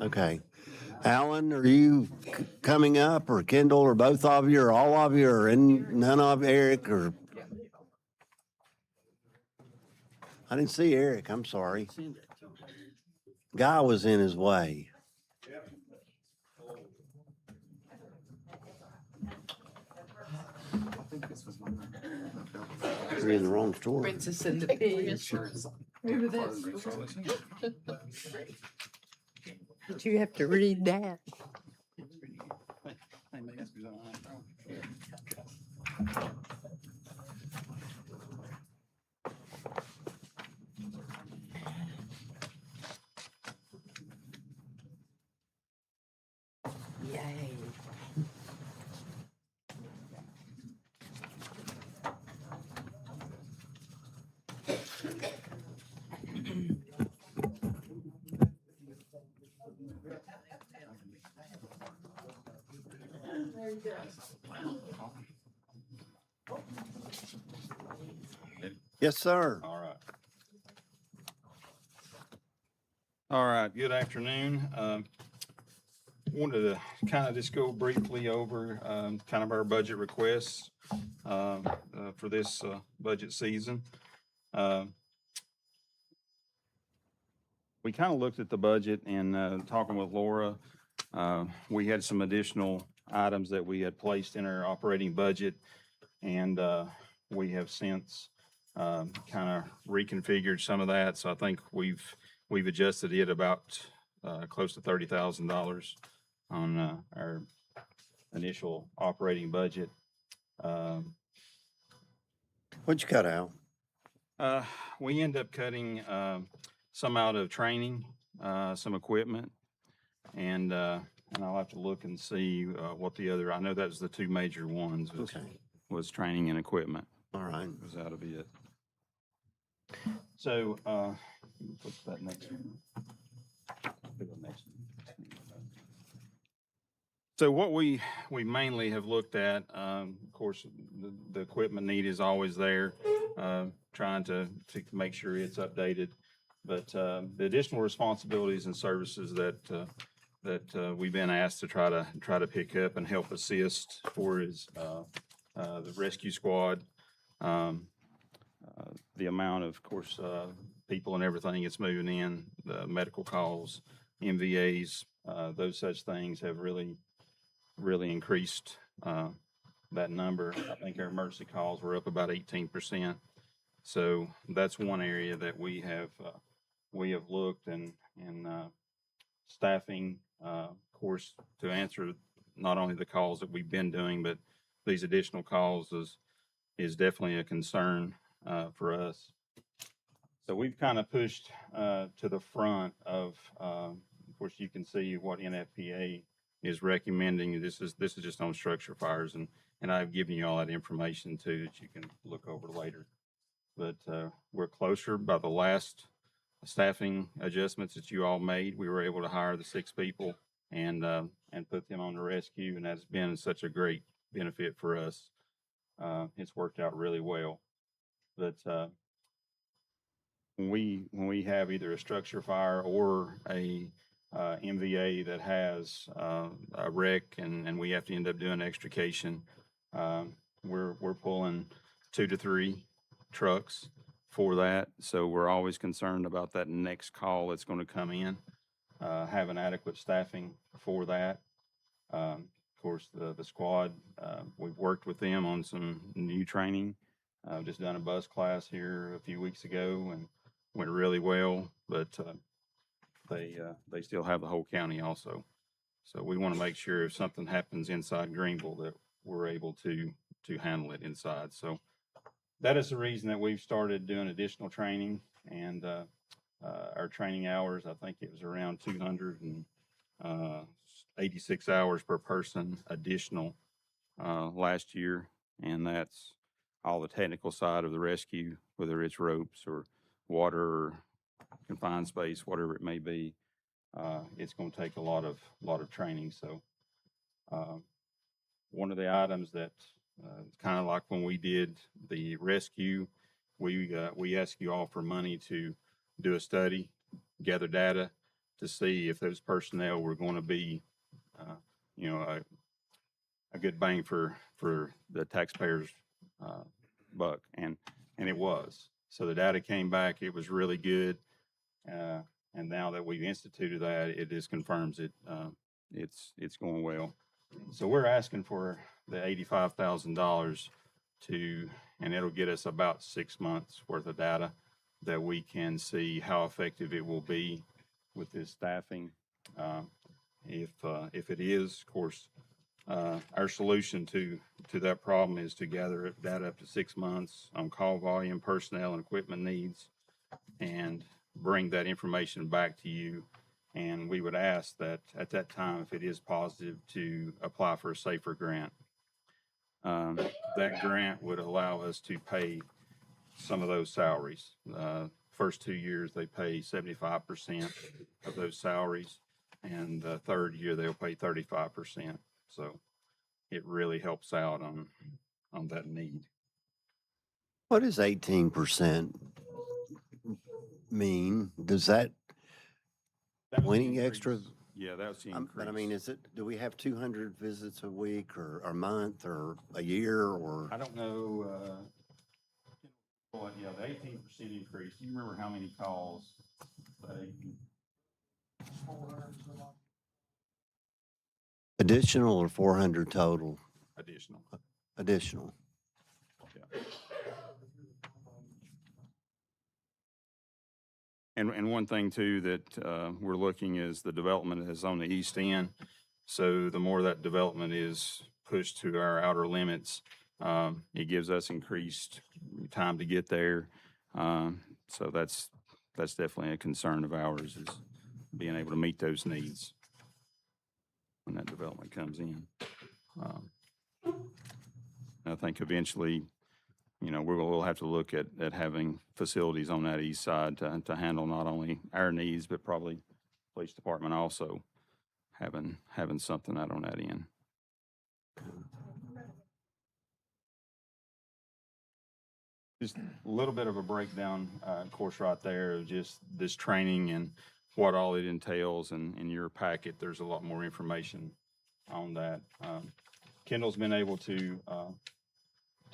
Okay. Alan, are you coming up, or Kendall, or both of you, or all of you, or none of Eric, or? I didn't see Eric. I'm sorry. Guy was in his way. You're in the wrong store. Princess and the Pea. Remember that? Did you have to read that? Yay. Yes, sir. All right. All right, good afternoon. Wanted to kind of just go briefly over kind of our budget requests for this budget season. We kind of looked at the budget and talking with Laura, we had some additional items that we had placed in our operating budget, and we have since kind of reconfigured some of that. So I think we've adjusted it about close to $30,000 on our initial operating budget. What'd you cut out? We end up cutting some out of training, some equipment, and I'll have to look and see what the other. I know that was the two major ones. Was training and equipment. All right. Was out of it. So put that next one. Put the next one. So what we mainly have looked at, of course, the equipment need is always there, trying to make sure it's updated. But the additional responsibilities and services that we've been asked to try to pick up and help assist for is the rescue squad, the amount of course, people and everything that's moving in, the medical calls, MVAs, those such things have really increased that number. I think our emergency calls were up about 18%. So that's one area that we have looked and staffing, of course, to answer not only the calls that we've been doing, but these additional calls is definitely a concern for us. So we've kind of pushed to the front of course, you can see what NFPA is recommending. This is just on structure fires, and I've given you all that information too that you can look over later. But we're closer. By the last staffing adjustments that you all made, we were able to hire the 6 people and put them on the rescue, and that's been such a great benefit for us. It's worked out really well. But when we have either a structure fire or a MVA that has a wreck and we have to end up doing extrication, we're pulling 2 to 3 trucks for that. So we're always concerned about that next call that's going to come in, having adequate staffing for that. Of course, the squad, we've worked with them on some new training. Just done a bus class here a few weeks ago and went really well, but they still have the whole county also. So we want to make sure if something happens inside Greenville that we're able to handle it inside. So that is the reason that we've started doing additional training, and our training hours, I think it was around 286 hours per person additional last year. And that's all the technical side of the rescue, whether it's ropes or water or confined space, whatever it may be. It's going to take a lot of training. So one of the items that it's kind of like when we did the rescue, we asked you all for money to do a study, gather data, to see if those personnel were going to be, you know, a good bang for the taxpayers' buck, and it was. So the data came back; it was really good, and now that we've instituted that, it just confirms it. It's going well. So we're asking for the $85,000 to, and it'll get us about 6 months worth of data that we can see how effective it will be with this staffing. If it is, of course, our solution to that problem is to gather data up to 6 months on call volume, personnel, and equipment needs, and bring that information back to you. And we would ask that at that time, if it is positive, to apply for a SAFER grant. That grant would allow us to pay some of those salaries. First 2 years, they pay 75% of those salaries, and the third year, they'll pay 35%. So it really helps out on that need. What does 18% mean? Does that, That was the Any extra? increase. Yeah, that was the increase. but I mean, do we have 200 visits a week or a month or a year or? I don't know, well, yeah, the 18% increase, do you remember how many calls they? Additional or 400 total? Additional. Additional. Yeah. And one thing too that we're looking is the development is on the east end. So the more that development is pushed to our outer limits, it gives us increased time to get there. So that's definitely a concern of ours, is being able to meet those needs when that development comes in. I think eventually, you know, we'll have to look at having facilities on that east side to handle not only our needs, but probably police department also having something out on that end. Just a little bit of a breakdown, of course, right there of just this training and what all it entails. And in your packet, there's a lot more information on that. Kendall's been able to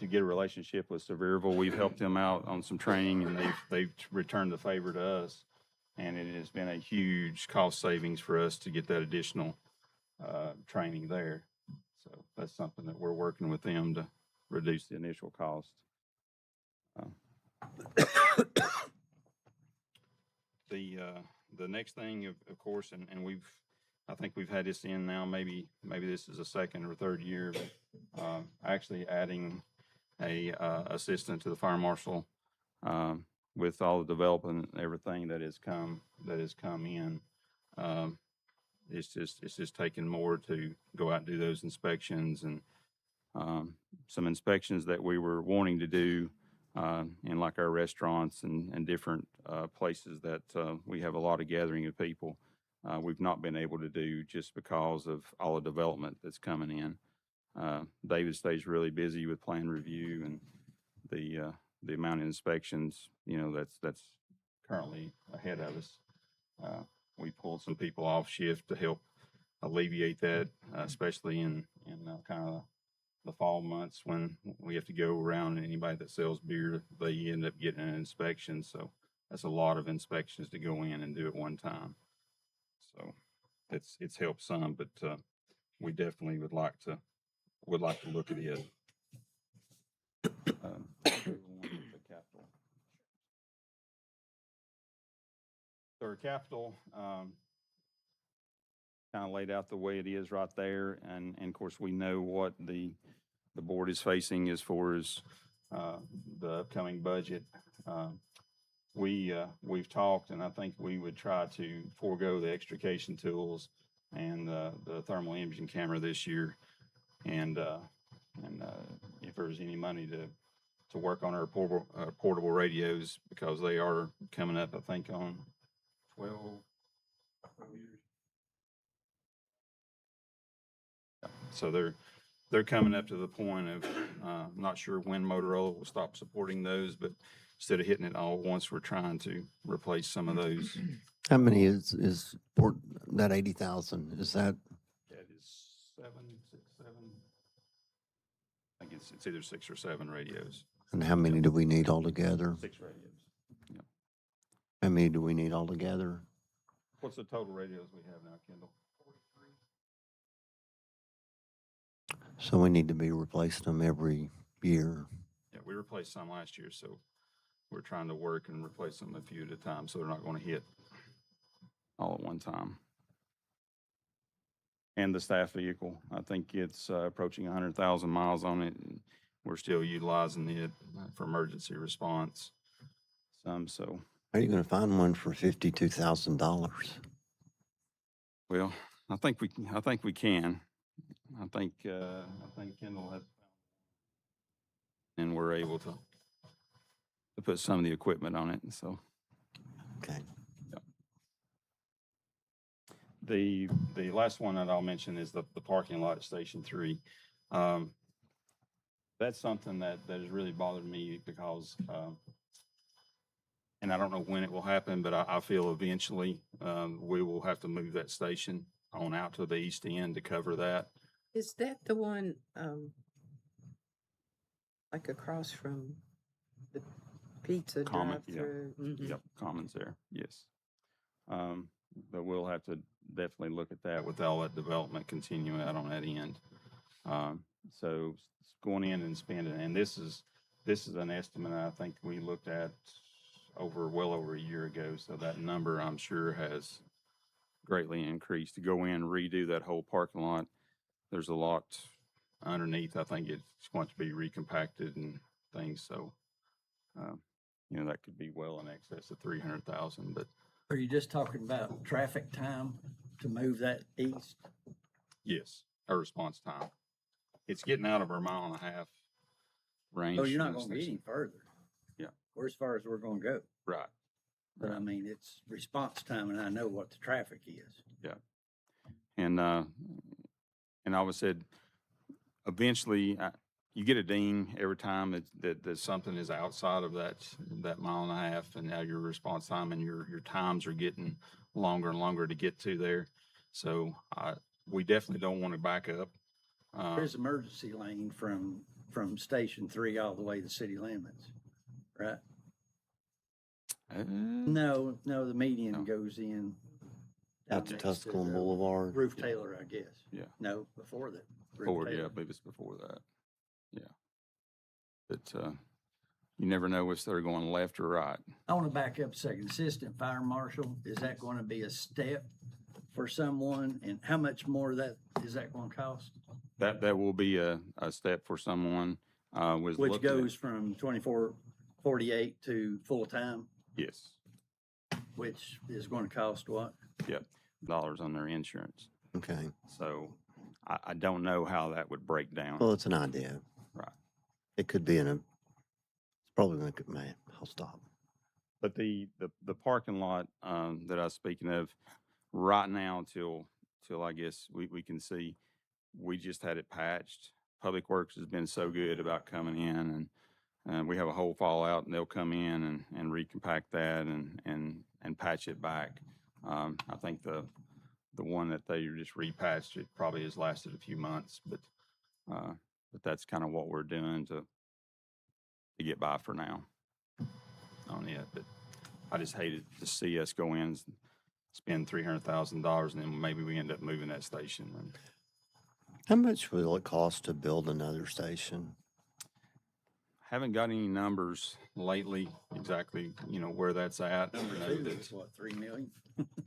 get a relationship with Sevierville. We've helped them out on some training, and they've returned the favor to us. And it has been a huge cost savings for us to get that additional training there. So that's something that we're working with them to reduce the initial cost. The next thing, of course, and I think we've had this in now, maybe this is a second or third year, but actually adding a assistant to the fire marshal with all the development and everything that has come in. It's just taking more to go out and do those inspections, and some inspections that we were wanting to do in like our restaurants and different places that we have a lot of gathering of people. We've not been able to do just because of all the development that's coming in. David stays really busy with plan review and the amount of inspections, you know, that's currently ahead of us. We pulled some people off shift to help alleviate that, especially in kind of the fall months when we have to go around, and anybody that sells beer, they end up getting an inspection. So that's a lot of inspections to go in and do at one time. So it's helped some, but we definitely would like to look at it. So our capital kind of laid out the way it is right there, and of course we know what the board is facing as far as the upcoming budget. We've talked, and I think we would try to forego the extrication tools and the thermal imaging camera this year, and if there's any money to work on our portable radios, because they are coming up, I think, on 12 years. So they're coming up to the point of, I'm not sure when Motorola will stop supporting those, but instead of hitting it all at once, we're trying to replace some of those. How many is for that 80,000? Is that, That is 7. I think it's either 6 or 7 radios. and how many do we need altogether? 6 radios. Yeah. How many do we need altogether? What's the total radios we have now, Kendall? So we need to be replacing them every year. Yeah, we replaced some last year, so we're trying to work and replace them a few at a time, so they're not going to hit all at one time. And the staff vehicle, I think it's approaching 100,000 miles on it. And we're still utilizing it for emergency response. So, How are you going to find one for $52,000? well, I think we can. I think Kendall has, and we're able to put some of the equipment on it. So Okay. the last one that I'll mention is the parking lot at Station 3. That's something that has really bothered me because, and I don't know when it will happen, but I feel eventually we will have to move that station on out to the east end to cover that. Is that the one, like across from the pizza Common, yeah. drive-through? Mhm. Yep, Commons there, yes. But we'll have to definitely look at that with all that development continuing out on that end. So it's going in and spending, and this is an estimate I think we looked at well over a year ago. So that number I'm sure has greatly increased. To go in, redo that whole parking lot, there's a lot underneath. I think it's going to be recompacted and things. So, that could be well in excess of 300,000, but Are you just talking about traffic time to move that east? yes, our response time. It's getting out of our 1.5 mile range. Oh, you're not from the gonna get any station. further. Yeah. Or as far as we're gonna go. Right. But I mean, it's response time and I know what the traffic is. And I always said, eventually, you get a ding every time that something is outside of that 1.5 miles, and now your response time and your times are getting longer and longer to get to there. So we definitely don't want to back up. There's emergency lane from Station 3 all the way to city limits, right? No, the median No. goes in. Out to next to Tusculum the Boulevard. Roof Taylor, I guess. Yeah. No, before that. Roof Forward, yeah, I Taylor. believe it's before that. Yeah. But you never know if they're going left or right. I want to back up a second. Assistant Fire Marshal, is that going to be a step for someone? And how much more is that going to cost? That will be a step for someone. Was Which looking at- goes from 2448 to full-time, Yes, which is going to cost what? dollars on their insurance. Okay. So I don't know how that would break down. Well, it's an idea. Right. It could be it's probably going to, man, I'll stop. But the parking lot that I was speaking of, right now till I guess we can see, we just had it patched. Public Works has been so good about coming in, and we have a whole fallout, and they'll come in and recompact that and patch it back. I think the one that they just repatched, it probably has lasted a few months, but that's kind of what we're doing to get by for now on it. But I just hated to see us go in, spend $300,000, and then maybe we end up moving that station. And How much will it cost to build another station? haven't got any numbers lately exactly, where that's at. Number I know two that- is what, 3 million?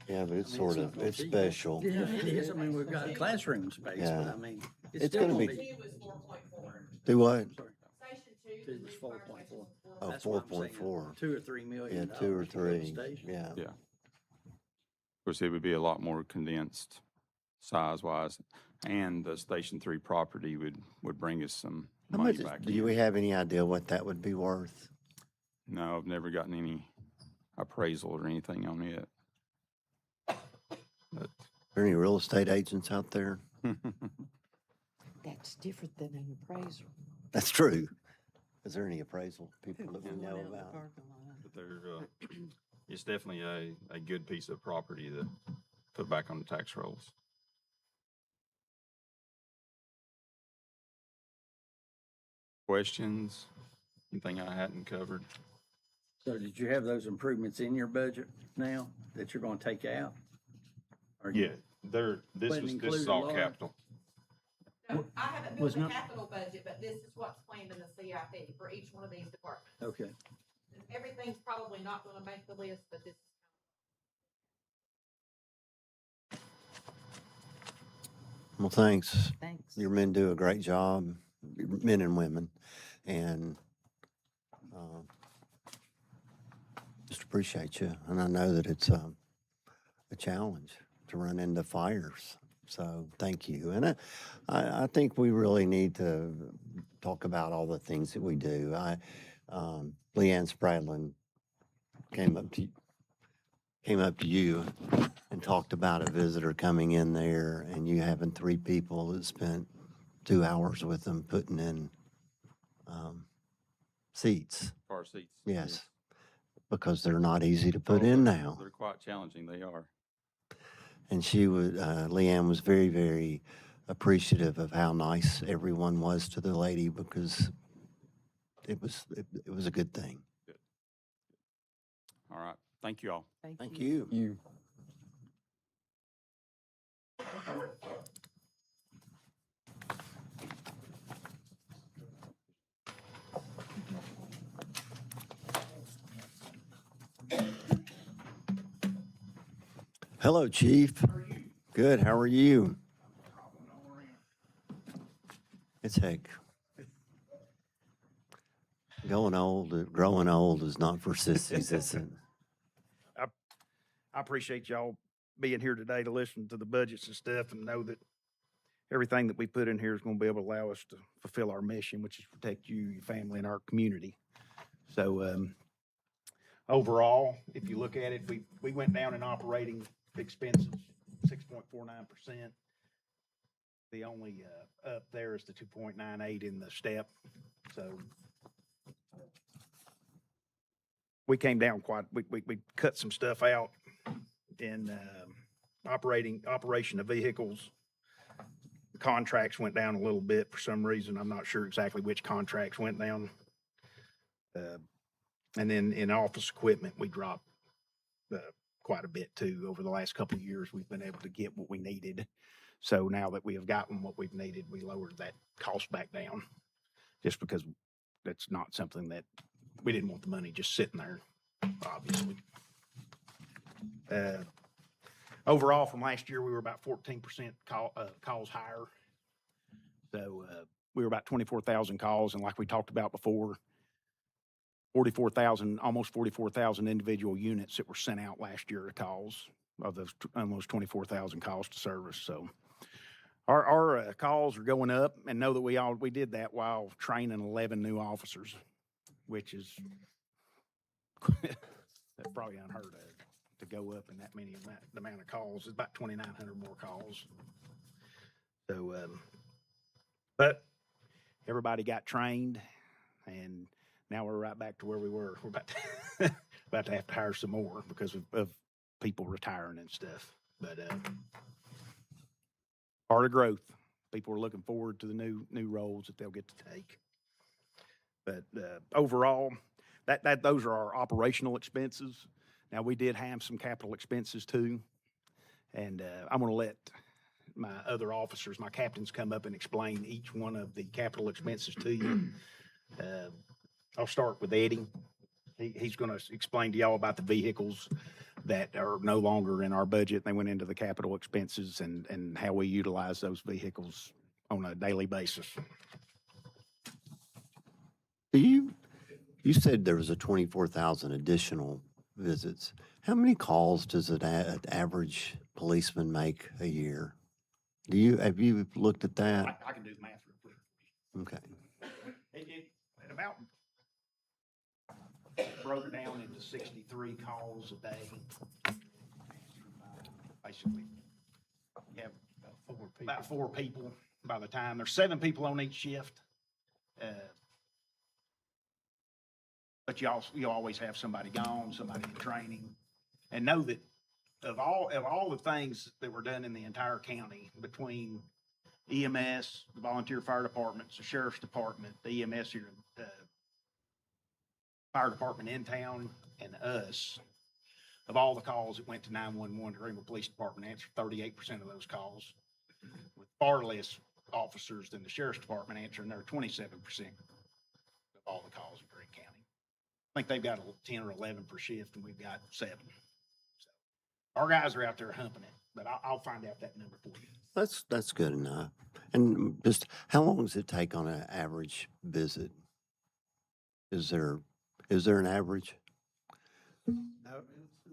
Yeah, but it's I mean, sort it's of, not it's cheap. special. Yeah, it is. I mean, we've got classroom space, but Yeah. I mean, It's still gonna gonna be- be. Two was 4.4. Do what? Sorry. Station Two two. was the new fire 4.4. station was Oh, That's what I'm saying, 4.4. 2 or 3 million. Yeah, 2 or dollars to build a 3. station. Yeah. Yeah. Of course, it would be a lot more condensed size-wise, and the Station 3 property would bring us some How money much, back do we in. have any idea what that would be worth? No, I've never gotten any appraisal or anything on it. But Are there any real estate agents out there? That's different than an appraisal. That's true. Is there any appraisal people that we One know out in the about? parking lot. But they're, it's definitely a good piece of property to put back on the tax rolls. Questions? Anything I hadn't covered? So did you have those improvements in your budget now that you're gonna take out? Or you- This Wasn't is included, all Laura? capital. No, I haven't Was built the not- capital budget, but this is what's planned in the CIP for each one of these departments. Okay, Everything's probably not gonna make the list, but this is. Well, thanks. Thanks. Your men do a great job, your men and women, and just appreciate you. And I know that it's a challenge to run into fires. So thank you. And I think we really need to talk about all the things that we do. Leanne Spradlin came up to you and talked about a visitor coming in there and you having 3 people that spent 2 hours with them putting in seats. Car seats. Yes, because they're not easy to put in now. They're quite challenging, they are. And she was, Leanne was very, very appreciative of how nice everyone was to the lady because it was a good thing. All right, thank you all. Thank you. You. Hello, Chief. Good, how are you? It's heck. Growing old is not for sissies, is it? I appreciate y'all being here today to listen to the budgets and stuff and know that everything that we put in here is going to be able to allow us to fulfill our mission, which is protect you, your family, and our community. So, overall, if you look at it, we went down in operating expenses, 6.49%. The only, up there is the 2.98 in the step. So we came down quite, we cut some stuff out in operation of vehicles. Contracts went down a little bit for some reason. I'm not sure exactly which contracts went down. And then in office equipment, we dropped quite a bit too. Over the last couple of years, we've been able to get what we needed. So now that we have gotten what we've needed, we lowered that cost back down just because that's not something that we didn't want the money just sitting there, obviously. Overall, from last year, we were about 14% calls higher. So we were about 24,000 calls, and like we talked about before, 44,000, almost 44,000 individual units that were sent out last year of calls, of those almost 24,000 calls to service. So our calls are going up, and know that we did that while training 11 new officers, which is that's probably unheard of to go up in that many amount of calls. It's about 2,900 more calls. So, but everybody got trained, and now we're right back to where we were. We're about to, about to have to hire some more because of people retiring and stuff. But part of growth. People are looking forward to the new roles that they'll get to take. But overall, those are our operational expenses. Now, we did have some capital expenses too, and I'm going to let my other officers, my captains, come up and explain each one of the capital expenses to you. I'll start with Eddie. He's going to explain to y'all about the vehicles that are no longer in our budget. They went into the capital expenses and how we utilize those vehicles on a daily basis. You said there was a 24,000 additional visits. How many calls does an average policeman make a year? Have you looked at that? I can do the math real quick. Okay. It about broke down into 63 calls a day. Basically, you have about 4 people by the time. There's 7 people on each shift. but you always have somebody gone, somebody in training. And know that of all the things that were done in the entire county between EMS, the volunteer fire departments, the sheriff's department, the EMS here, fire department in town, and us, of all the calls that went to 911, the Greenville Police Department answered 38% of those calls, with far less officers than the sheriff's department answering their 27% of all the calls in Greene County. I think they've got 10 or 11 per shift, and we've got 7. So our guys are out there humping it, but I'll find out that number for you. That's good enough. And just how long does it take on an average visit? Is there an average?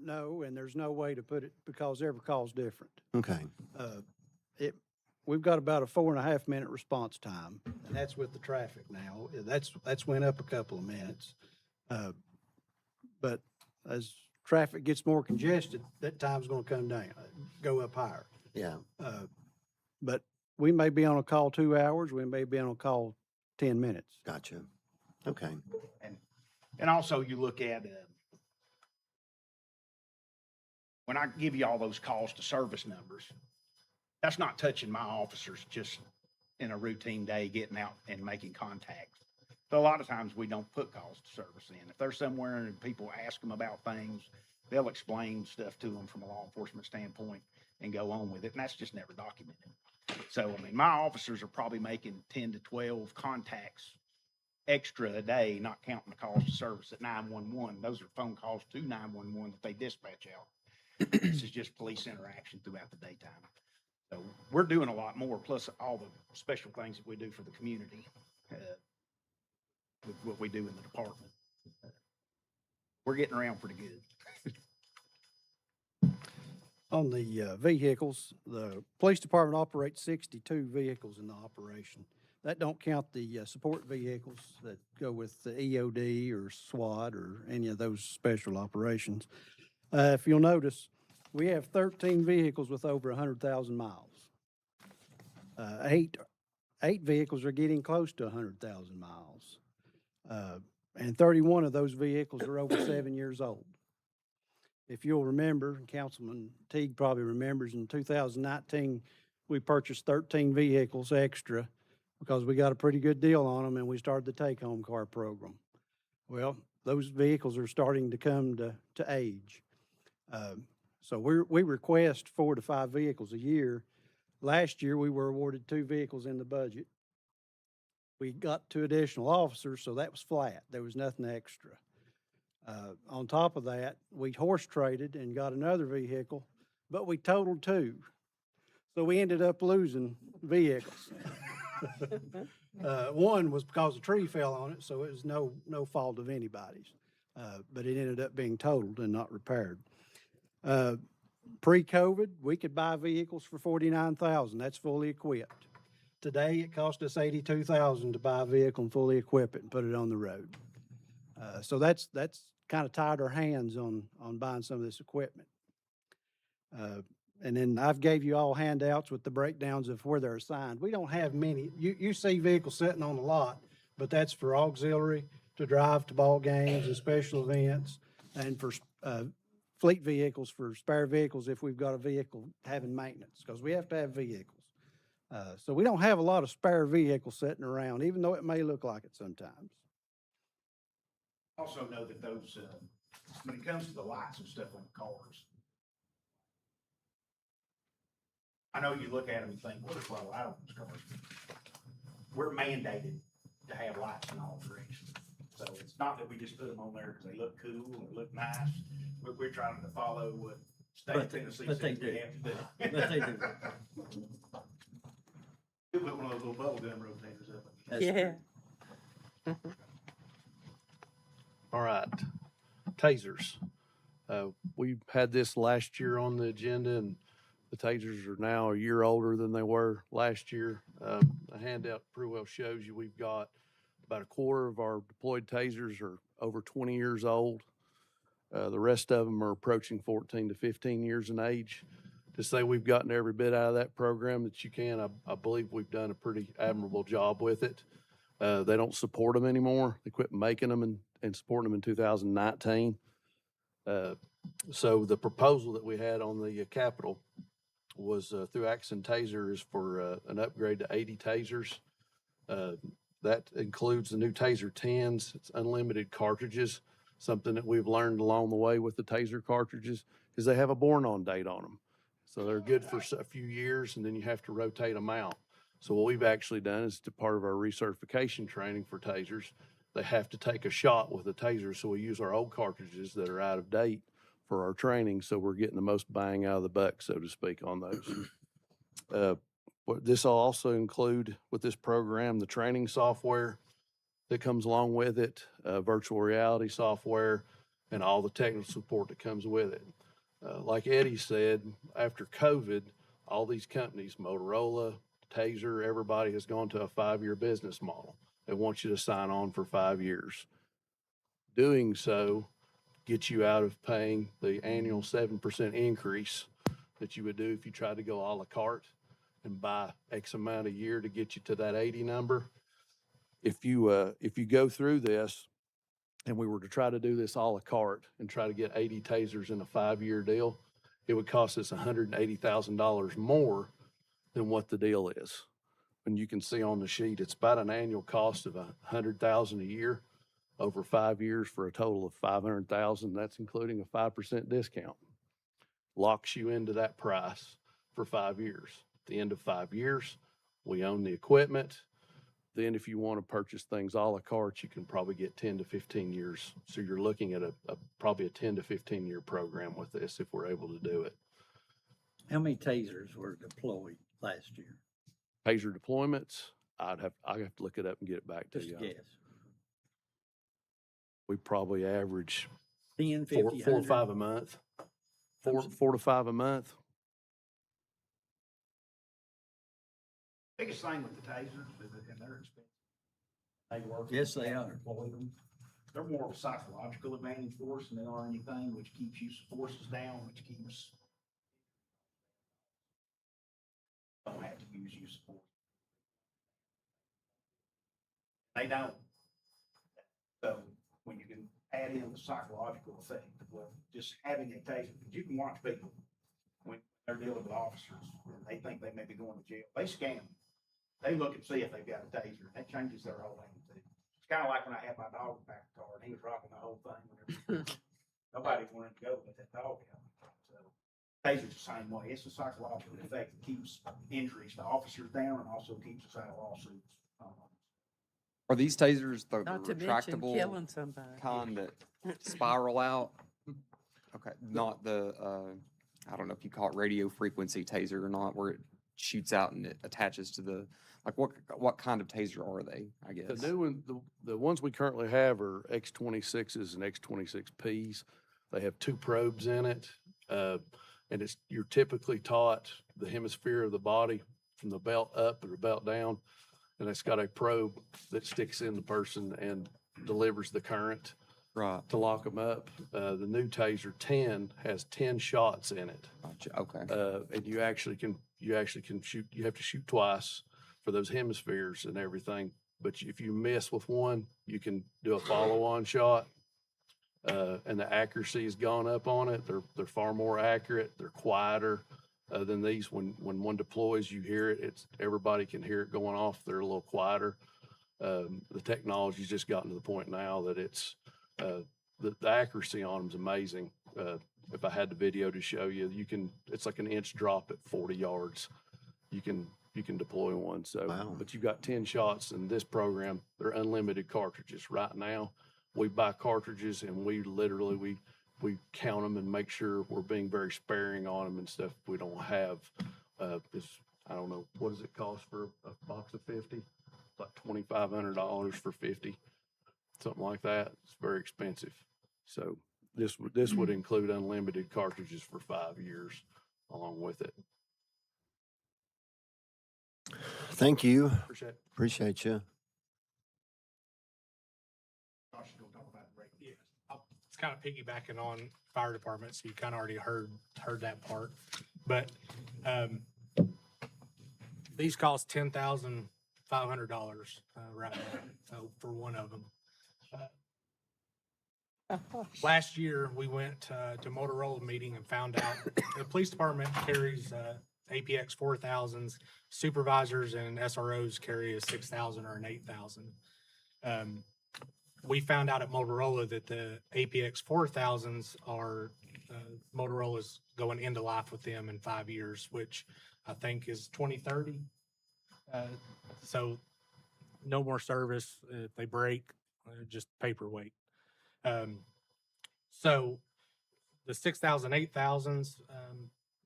No, and there's no way to put it because every call's different. Okay, We've got about a 4.5 minute response time, and that's with the traffic now. That's went up a couple of minutes. But as traffic gets more congested, that time's gonna come down, go up higher. yeah, But we may be on a call 2 hours, we may be on a call 10 minutes. gotcha. Okay, And also you look at, when I give you all those calls to service numbers, that's not touching my officers just in a routine day, getting out and making contacts. So a lot of times we don't put calls to service in. If they're somewhere and people ask them about things, they'll explain stuff to them from a law enforcement standpoint and go on with it. And that's just never documented. So, I mean, my officers are probably making 10 to 12 contacts extra a day, not counting the calls to service at 911. Those are phone calls to 911 that they dispatch out. This is just police interaction throughout the daytime. So we're doing a lot more, plus all the special things that we do for the community, with what we do in the department. We're getting around pretty good. On the vehicles, the police department operates 62 vehicles in the operation. That don't count the support vehicles that go with the EOD or SWAT or any of those special operations. If you'll notice, we have 13 vehicles with over 100,000 miles. Eight vehicles are getting close to 100,000 miles. And 31 of those vehicles are over 7 years old. If you'll remember, and Councilman Teague probably remembers, in 2019, we purchased 13 vehicles extra because we got a pretty good deal on them and we started the take-home car program. Well, those vehicles are starting to come to age. So we request 4 to 5 vehicles a year. Last year, we were awarded 2 vehicles in the budget. We got 2 additional officers, so that was flat. There was nothing extra. On top of that, we horse traded and got another vehicle, but we totaled 2. So we ended up losing vehicles. One was because a tree fell on it, so it was no fault of anybody's. But it ended up being totaled and not repaired. Pre-COVID, we could buy vehicles for $49,000. That's fully equipped. Today, it cost us $82,000 to buy a vehicle and fully equip it and put it on the road. So that's kind of tied our hands on buying some of this equipment. And then I've gave you all handouts with the breakdowns of where they're assigned. We don't have many. You see vehicles sitting on the lot, but that's for auxiliary to drive to ball games and special events, and for fleet vehicles, for spare vehicles if we've got a vehicle having maintenance, because we have to have vehicles. So we don't have a lot of spare vehicles sitting around, even though it may look like it sometimes. Also know that those, when it comes to the lights and stuff on cars, I know you look at them and think, well, there's a lot of light on those cars. We're mandated to have lights in all directions. So it's not that we just put them on there because they look cool or look nice. We're trying to follow what state of Tennessee but they says we do. have to do. But they do. We'll put one of those little bubble gum rotators up. That's Yeah. true. All right, tasers. We had this last year on the agenda, and the tasers are now a year older than they were last year. The handout pretty well shows you we've got about a quarter of our deployed tasers are over 20 years old. The rest of them are approaching 14 to 15 years in age. To say we've gotten every bit out of that program that you can, I believe we've done a pretty admirable job with it. They don't support them anymore. They quit making them and supporting them in 2019. So the proposal that we had on the capital was through Axon Taser is for an upgrade to 80 tasers. That includes the new Taser 10s. It's unlimited cartridges. Something that we've learned along the way with the Taser cartridges is they have a born-on date on them. So they're good for a few years, and then you have to rotate them out. So what we've actually done is to part of our recertification training for tasers, they have to take a shot with a taser. So we use our old cartridges that are out of date for our training. So we're getting the most bang out of the buck, so to speak, on those. This will also include with this program, the training software that comes along with it, virtual reality software, and all the technical support that comes with it. Like Eddie said, after COVID, all these companies, Motorola, Taser, everybody has gone to a 5-year business model. They want you to sign on for 5 years. Doing so gets you out of paying the annual 7% increase that you would do if you tried to go a la carte and buy X amount a year to get you to that 80 number. If you go through this and we were to try to do this a la carte and try to get 80 tasers in a 5-year deal, it would cost us $180,000 more than what the deal is. And you can see on the sheet, it's about an annual cost of $100,000 a year over 5 years for a total of $500,000. That's including a 5% discount. Locks you into that price for 5 years. At the end of 5 years, we own the equipment. Then if you want to purchase things a la carte, you can probably get 10 to 15 years. So you're looking at probably a 10 to 15 year program with this if we're able to do it. How many tasers were deployed last year? Taser deployments, I'd have to look it up and get it back to Just you. a guess. We probably average 10, 50, four or 100? five a month. Four to five a month. Biggest thing with the tasers is that they're expensive. They work. Yes, they are. Deploy them. They're more of a psychological advantage for us than they are anything, which keeps use of forces down, which keeps. Don't have to use of force. They don't. So when you can add in the psychological effect of just having a taser, because you can watch people when they're dealing with officers, and they think they may be going to jail. They scan them. They look and see if they've got a taser. That changes their whole attitude. It's kind of like when I had my dog back car, and he was rocking the whole thing. Whenever nobody wanted to go with that dog out. So taser's the same way. It's a psychological effect that keeps injuries to officers down and also keeps us out of lawsuits. Are these tasers the Not to mention retractable killing somebody. kind that spiral out? Okay, not the, I don't know if you call it radio frequency taser or not, where it shoots out and it attaches to the, like what kind of taser are they, I guess? The new one, the ones we currently have are X26s and X26Ps. They have 2 probes in it. And you're typically taught the hemisphere of the body from the belt up or the belt down. And it's got a probe that sticks in the person and delivers the current Right, to lock them up. The new Taser 10 has 10 shots in it. gotcha, okay. And you actually can shoot, you have to shoot twice for those hemispheres and everything. But if you miss with one, you can do a follow-on shot. And the accuracy has gone up on it. They're far more accurate. They're quieter than these. When one deploys, you hear it. Everybody can hear it going off. They're a little quieter. The technology's just gotten to the point now that it's the accuracy on them is amazing. If I had the video to show you, it's like an inch drop at 40 yards. You can deploy one. So, Wow. but you've got 10 shots in this program. They're unlimited cartridges. Right now, we buy cartridges and we literally, we count them and make sure we're being very sparing on them and stuff. We don't have, I don't know, what does it cost for a box of 50? It's like $2,500 for 50, something like that. It's very expensive. So this would include unlimited cartridges for 5 years along with it. Thank you. Appreciate it. Appreciate you. It's kind of piggybacking on fire department, so you kind of already heard that part. But these cost $10,500 right now for one of them. Last year, we went to Motorola meeting and found out the police department carries APX 4000s, supervisors and SROs carry a 6,000 or an 8,000. We found out at Motorola that the APX 4000s are, Motorola's going into life with them in 5 years, which I think is 2030. So no more service. If they break, just paperweight. So the 6,000, 8,000s,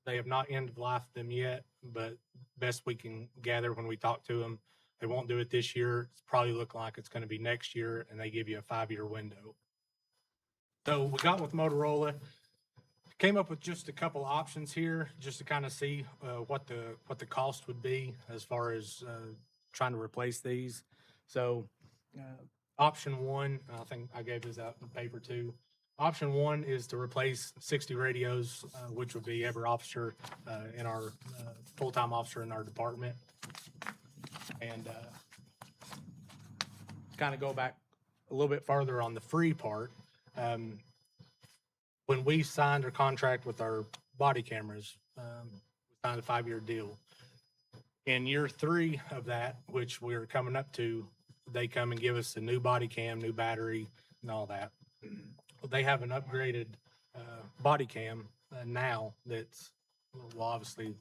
they have not ended life them yet, but best we can gather when we talk to them, they won't do it this year. It's probably looking like it's going to be next year, and they give you a 5-year window. So we got with Motorola, came up with just a couple options here, just to kind of see what the cost would be as far as trying to replace these. So option one, I think I gave this out in the paper too. Option one is to replace 60 radios, which would be every officer in our full-time officer in our department. And kind of go back a little bit farther on the free part. When we signed our contract with our body cameras, we signed a 5-year deal. In year 3 of that, which we're coming up to, they come and give us a new body cam, new battery, and all that. They have an upgraded body cam now that's, well, obviously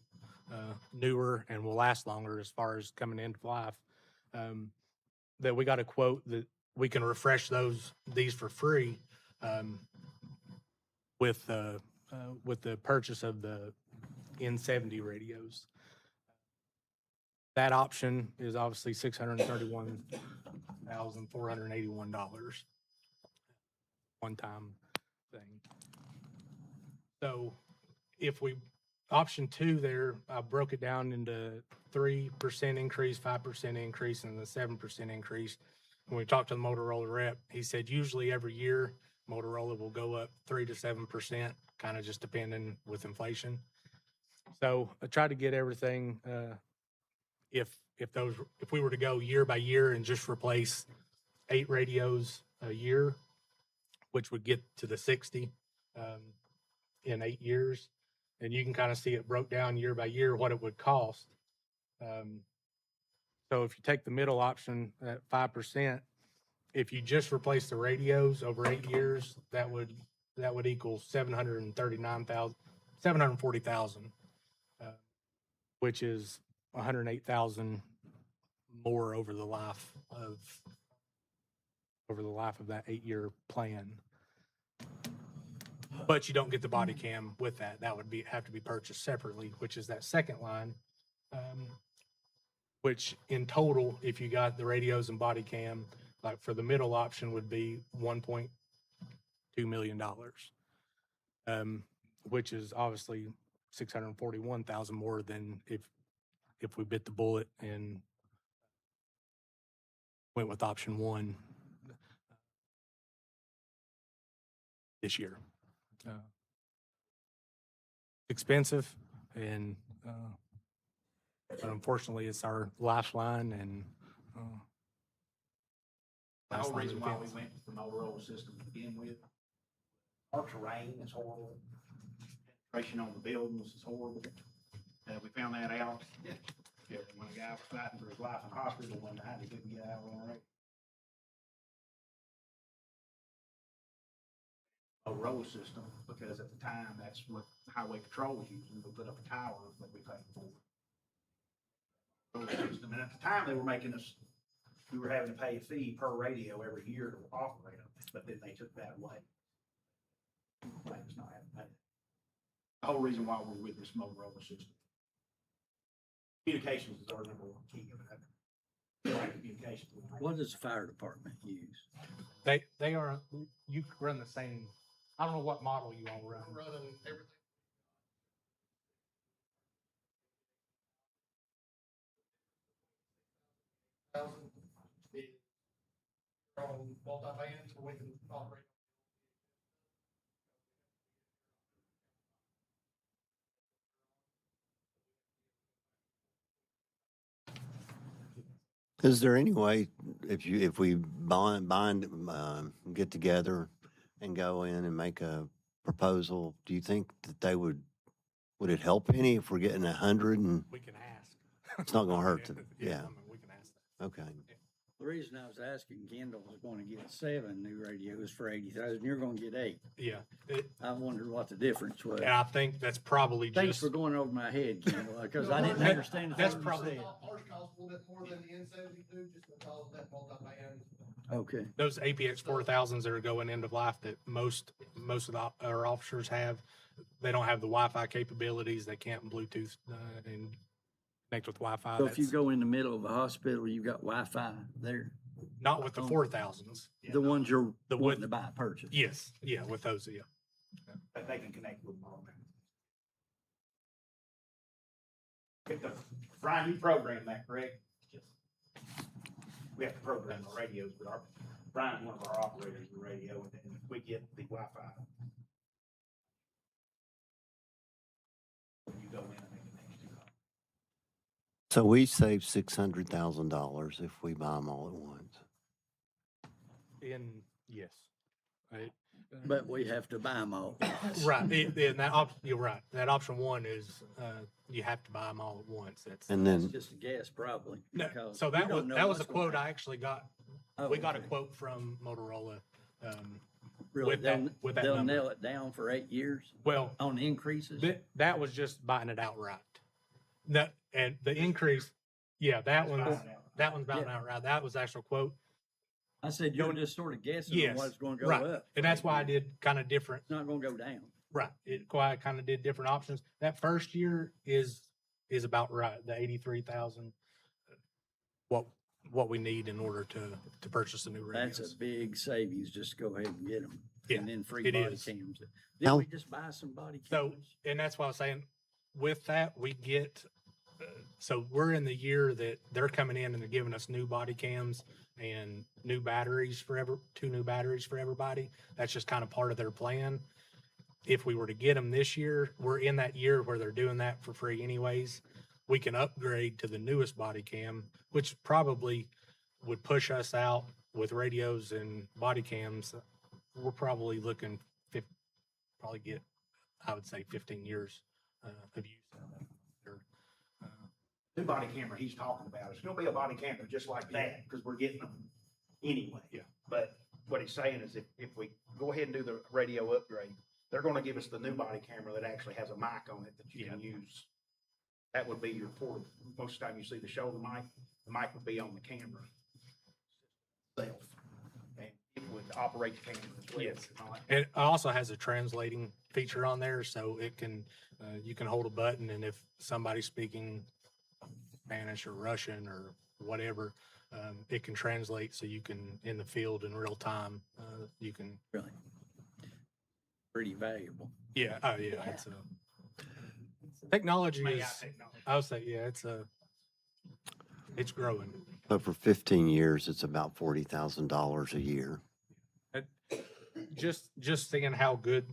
newer and will last longer as far as coming into life. That we got a quote that we can refresh these for free with the purchase of the N70 radios. That option is obviously $631,481. One-time thing. So if we, option 2 there, I broke it down into 3% increase, 5% increase, and the 7% increase. When we talked to the Motorola rep, he said usually every year Motorola will go up 3 to 7%, kind of just depending with inflation. So I tried to get everything, if we were to go year by year and just replace 8 radios a year, which would get to the 60 in 8 years. And you can kind of see it broke down year by year what it would cost. So if you take the middle option at 5%, if you just replace the radios over 8 years, that would equal $740,000, which is $108,000 more over the life of that 8-year plan. But you don't get the body cam with that. That would have to be purchased separately, which is that second line, which in total, if you got the radios and body cam, like for the middle option would be $1.2 million, which is obviously $641,000 more than if we bit the bullet and went with option 1 this year. Expensive, and but unfortunately it's our lifeline, and The whole reason why we went with the Motorola system to begin with, our terrain is horrible. Penetration on the buildings is horrible. We found that out. Yeah, when a guy was fighting for his life in the hospital one night, he couldn't get out on the road. Motorola system, because at the time, that's what highway patrol was using, to put up a tower that we paid for. Motorola system, and at the time, they were making us, we were having to pay a fee per radio every year to operate them, but then they took that away. Made us not have to pay. The whole reason why we're with this Motorola system. Communications is our number one key. Communications. What does the fire department use? They are, you run the same, I don't know what model you all run. Running everything. On multi-band, so we can operate. Is there any way, if we get together and go in and make a proposal, do you think that they would it help any if we're getting 100 and, We can ask. It's not gonna I mean, hurt to- yeah. I mean, we can ask that. okay. The reason I was asking, Kendall was going to get 7 new radios for 80,000. You're going to get 8. Yeah, I wondered what the difference was. and I think that's probably Thanks just, for going over my head, Kendall, because I didn't understand. a That's thing you probably- said. Ours costs a little bit more than the N72 just because of that multi-band. Okay. those APX 4000s that are going end of life that most of our officers have, they don't have the Wi-Fi capabilities. They can't Bluetooth and connect with Wi-Fi. So if you That's go in the middle of a hospital, you've got Wi-Fi there, not with the 4000s. the ones you're The wanting wood- to buy, purchase. Yes, yeah, with those, yeah. That they can connect with broadband. Brian, you program that, correct? Yes. We have to program the radios, but Brian's one of our operators of the radio, and then we get the Wi-Fi. You go in and make the next 2 calls. So we save $600,000 if we buy them all at once. Yes. Right. But we have to buy them all. Right, and you're right. That option 1 is, you have to buy them all at once. That's. And It's then, just a guess, probably. No, because so we that was, don't know that was a what's gonna quote I happen. actually got. Oh, We got a okay. quote from Motorola. Really, with that- they'll, with that they'll number. nail it down for 8 years Well, on increases? that was just buying it outright. That, and the increase, yeah, that one's buying Yeah. outright. That was actual quote. I said, you're just sort of guessing on Yes, what it's gonna go right. up. And that's why I did kind of different. It's not gonna go down. Right. It quite kind of did different options. That first year is about right. The 83,000. What we need in order to purchase a new radio. That's a big savings, just go ahead and get them. Yeah, And then free it body is. cams. Now- Did we just buy some body So, cams? and that's why I was saying, with that, we get, so we're in the year that they're coming in and they're giving us new body cams and new batteries for 2 new batteries for everybody. That's just kind of part of their plan. If we were to get them this year, we're in that year where they're doing that for free anyways. We can upgrade to the newest body cam, which probably would push us out with radios and body cams. We're probably looking, probably get, I would say 15 years of use. Or, New body camera he's talking about, it's gonna be a body camera just like that, because we're getting them anyway. Yeah. But what he's saying is if we go ahead and do the radio upgrade, they're gonna give us the new body camera that actually has a mic on it that you can use. That would be your port. Most of the time you see the shoulder mic, the mic would be on the camera itself. And it would operate the camera as well. Yes. Not- It also has a translating feature on there, so it can, you can hold a button, and if somebody's speaking Spanish or Russian or whatever, it can translate, so you can, in the field in real time, you can. Really? Pretty valuable. Yeah, oh yeah, it's technology AI is, technology. I would say, yeah, it's growing. but for 15 years, it's about $40,000 a year. Just seeing how good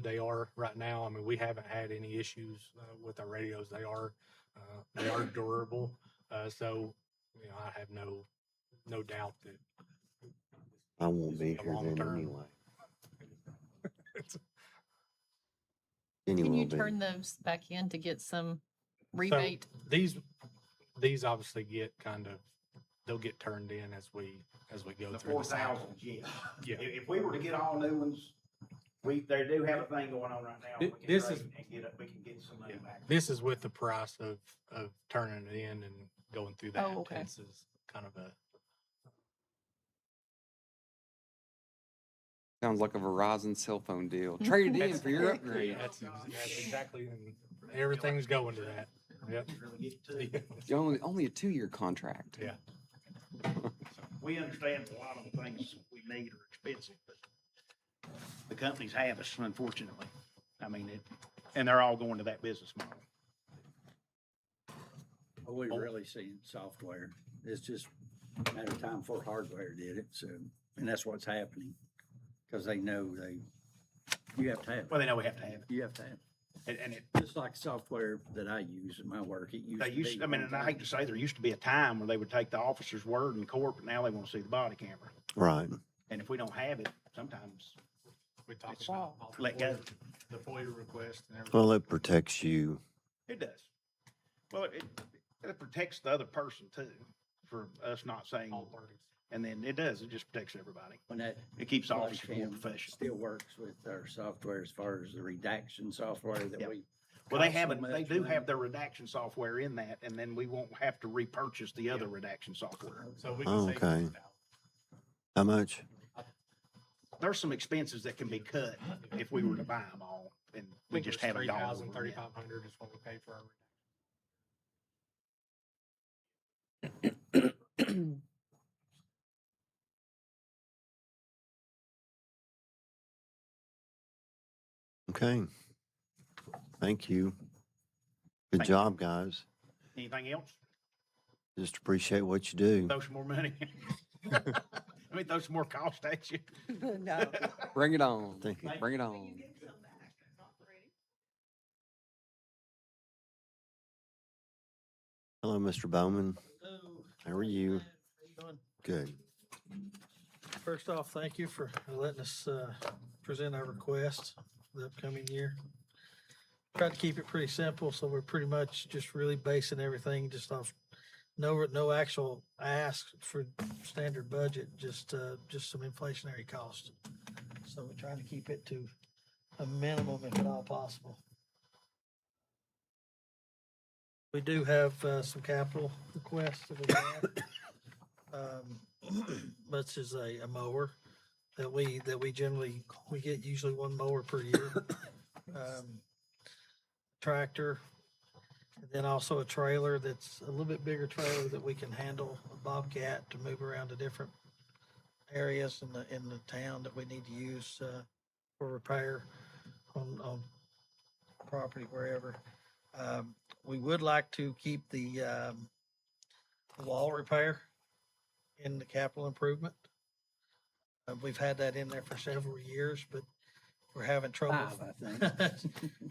they are right now. I mean, we haven't had any issues with our radios. They are durable. So, you know, I have no doubt that. I won't be A here long then term. anyway. It's- Jenny Can will you be. turn those back in to get some rebate? These obviously get they'll get turned in as we go The through the cycle. 4,000, yeah. Yeah. If we were to get all new ones, they do have a thing going on right now. Thi- We can this trade is- and get it, we can get some money Yeah. back. This is with the price of turning it in and going through that. Oh, okay. This is kind of a, Sounds like a Verizon cell phone deal. Trade it in for your upgrade. that's exactly, and everything's going to that. Yep. Really get to it. Only a 2-year contract. Yeah. We understand a lot of the things we need are expensive, but the companies have us, unfortunately. I mean, and they're all going to that business model. Well, we're really seeing software. It's just a matter of time before hardware did it, so, and that's what's happening. Because they know you have to have it. Well, they know we have to have it. You have to have it. And it, Just like software that I use in my work, it used they to used, be. I mean, and I hate to say, there used to be a time where they would take the officer's word in court, but now they want to see the body camera. Right. And if we don't have it, sometimes We talked It's about all the let go. the FOIA request and everything. Well, it protects you. It does. Well, it protects the other person too, for us not saying, All parties. and then it does, it just protects everybody. When that It keeps body officers more cam professional. still works with our software as far as the redaction software that Yep. we. Well, they cost so haven't, they much do money. have their redaction software in that, and then we won't have to repurchase the other redaction software. So we Oh, can save okay. 6,000. How much? There's some expenses that can be cut if we were to buy them all, and we just haven't gone over them yet. 3,500 is what we pay for our. Okay. Thank you. Good Thank you. job, guys. Anything else? Just appreciate what you do. Throw some more money. Let me throw some more cost at you. No. Bring it on. Thank you. Bring it You on. get some back, not free. Hello, Mr. Bowman. How are you? Doing? Good. First off, thank you for letting us present our request for the upcoming year. Tried to keep it pretty simple, so we're pretty much just really basing everything just off no actual ask for standard budget, just some inflationary cost. So we're trying to keep it to a minimum if at all possible. We do have some capital requests that we have. Much as a mower that we generally, we get usually one mower per year. Tractor, and then also a trailer that's a little bit bigger trailer that we can handle, a Bobcat to move around to different areas in the town that we need to use for repair on property wherever. We would like to keep the wall repair in the capital improvement. We've had that in there for several years, but we're having trouble. 5, I think.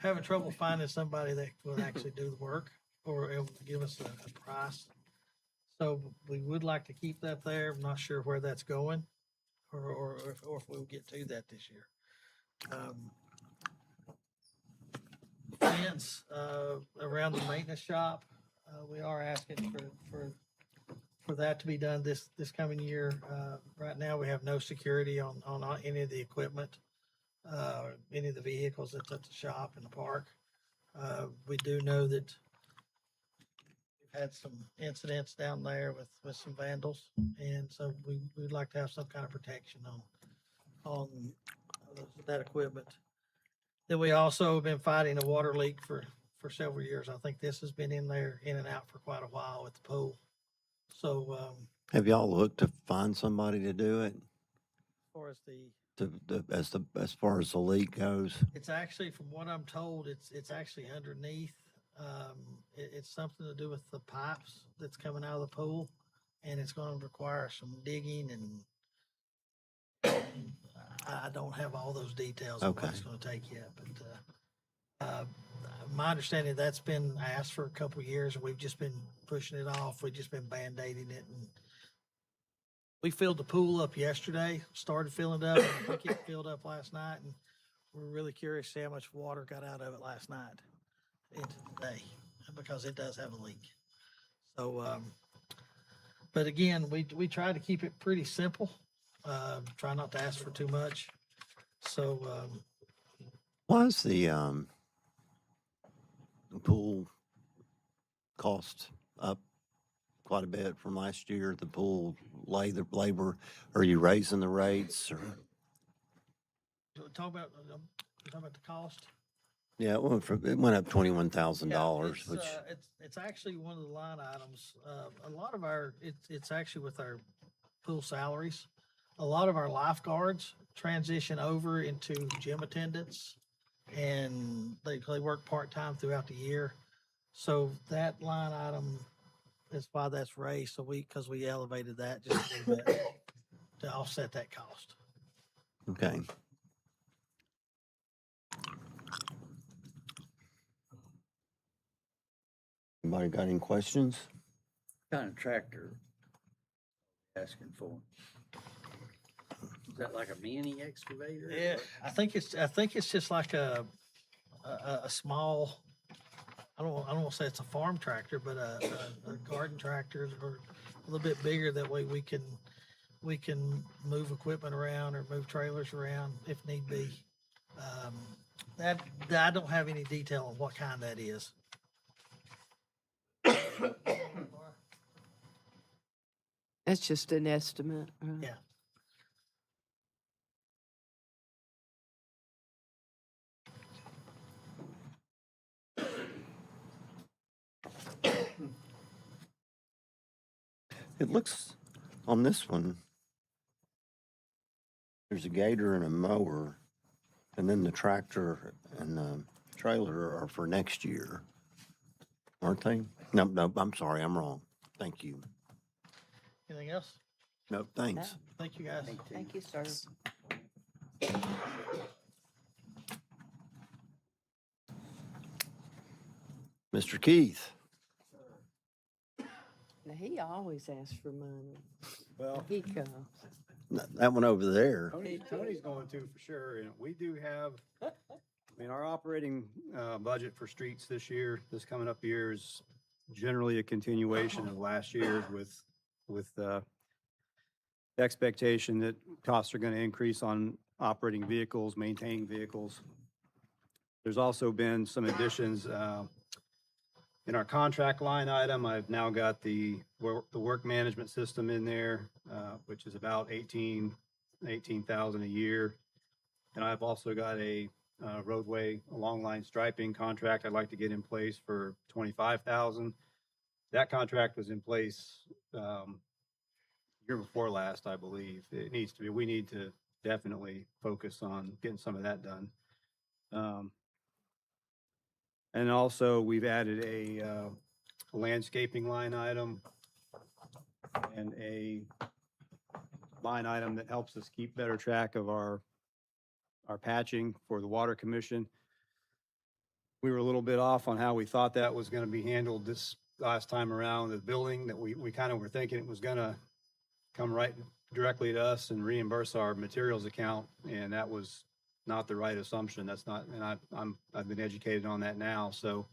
Having trouble finding somebody that will actually do the work or able to give us a price. So we would like to keep that there. I'm not sure where that's going or if we'll get to that this year. Fence, around the maintenance shop, we are asking for that to be done this coming year. Right now, we have no security on any of the equipment, any of the vehicles that's at the shop in the park. We do know that we've had some incidents down there with some vandals, and so we'd like to have some kind of protection on that equipment. Then we also have been fighting a water leak for several years. I think this has been in and out for quite a while at the pool. So, Have y'all looked to find somebody to do it? as far as As far as the leak goes? it's actually, from what I'm told, it's actually underneath. It's something to do with the pipes that's coming out of the pool, and it's going to require some digging and I don't have all those details of what it's Okay. going to take yet, but my understanding that's been asked for a couple of years, and we've just been pushing it off. We've just been band-aiding it, and we filled the pool up yesterday, started filling it up, and I think it filled up last night, and we're really curious to see how much water got out of it last night into today, because it does have a leak. So, but again, we try to keep it pretty simple, try not to ask for too much. So, Why is the pool cost up quite a bit from last year? The pool labor, are you raising the rates or? talk about the cost. Yeah, it went up $21,000, Yeah, which, it's actually one of the line items. A lot of it's actually with our pool salaries. A lot of our lifeguards transition over into gym attendants, and they work part-time throughout the year. So that line item is why that's raised. So because we elevated that just a little bit to offset that cost. okay. Anybody got any questions? Kind of tractor asking for. Is that like a mini excavator? or Yeah, what? I think it's just like a small, I don't want to say it's a farm tractor, but a garden tractor or a little bit bigger. That way we can move equipment around or move trailers around if need be. That I don't have any detail on what kind that is. That's just an estimate. Yeah. It looks, on this one, there's a gator and a mower, and then the tractor and the trailer are for next year, aren't they? No, no, I'm sorry, I'm wrong. Thank you. Anything else? No, thanks. Thank you, guys. Thank you, sir. Mr. Keith, Now, he always asks for money. Well, He comes. that one over there. Tony's going to for sure, and we do have, I mean, our operating budget for streets this year, this coming up year is generally a continuation of last year's with the expectation that costs are going to increase on operating vehicles, maintaining vehicles. There's also been some additions in our contract line item. I've now got the work management system in there, which is about 18,000 a year. And I've also got a roadway long line striping contract I'd like to get in place for 25,000. That contract was in place year before last, I believe. It needs to be. We need to definitely focus on getting some of that done. And also, we've added a landscaping line item and a line item that helps us keep better track of our patching for the Water Commission. We were a little bit off on how we thought that was going to be handled this last time around. The building that we kind of were thinking it was going to come right directly to us and reimburse our materials account, and that was not the right assumption. That's not, and I've been educated on that now. So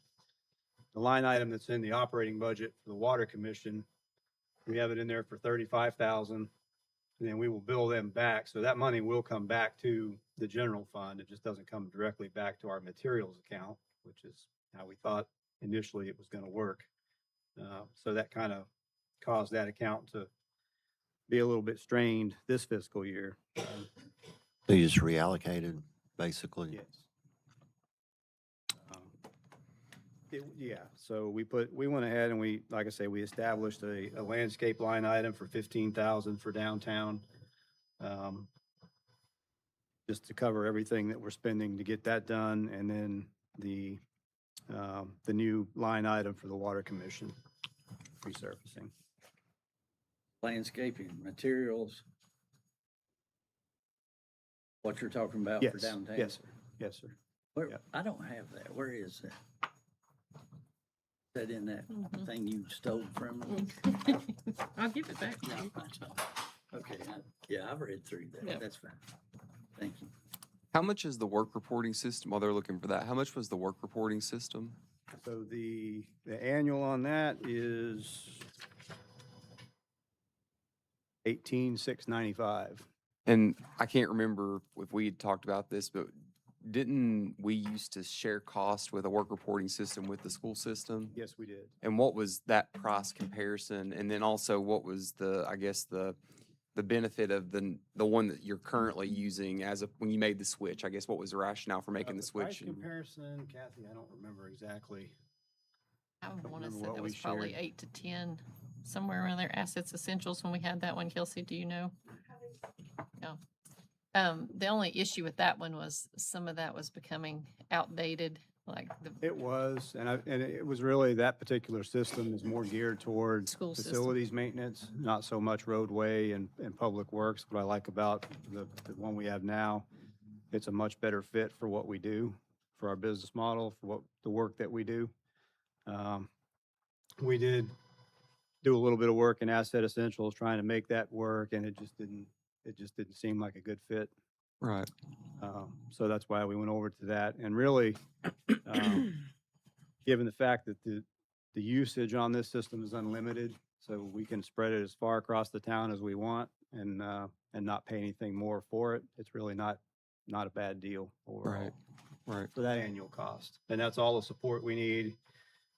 the line item that's in the operating budget for the Water Commission, we have it in there for 35,000, and then we will bill them back. So that money will come back to the general fund. It just doesn't come directly back to our materials account, which is how we thought initially it was going to work. So that kind of caused that account to be a little bit strained this fiscal year. So you just reallocated, basically? Yes. Yeah, so we went ahead and we, like I say, we established a landscape line item for 15,000 for downtown. Just to cover everything that we're spending to get that done, and then the new line item for the Water Commission resurfacing. Landscaping, materials. What you're talking about for Yes, downtown? yes, sir. Yes, sir. Where, Yep. I don't have that. Where is that? Is that in that Mhm. thing you stole from me? I'll give it back to you. Okay, yeah, I've read through that. Yep. That's fine. Thank you. How much is the work reporting system, while they're looking for that, how much was the work reporting system? So the annual on that is 18,695. And I can't remember if we had talked about this, but didn't we used to share cost with a work reporting system with the school system? Yes, we did. And what was that price comparison? And then also what was I guess the benefit of the one that you're currently using when you made the switch? I guess what was the rationale for making the Price switch? and- comparison, Kathy, I don't remember exactly. I would Don't want to remember say what that we was probably shared. 8 to 10, somewhere around there. Assets Essentials when we had that one. Kelsey, do you know? No. The only issue with that one was some of that was becoming outdated, like It was, and it was really, that particular system is more geared towards School system. facilities maintenance, not so much roadway and public works. What I like about the one we have now, it's a much better fit for what we do, for our business model, for the work that we do. We did do a little bit of work in Asset Essentials, trying to make that work, and it just didn't it just didn't seem like a good fit. Right. So that's why we went over to that. And really, given the fact that the usage on this system is unlimited, so we can spread it as far across the town as we want and not pay anything more for it, it's really not a bad deal overall. Right. For that annual cost. And that's all the support we need.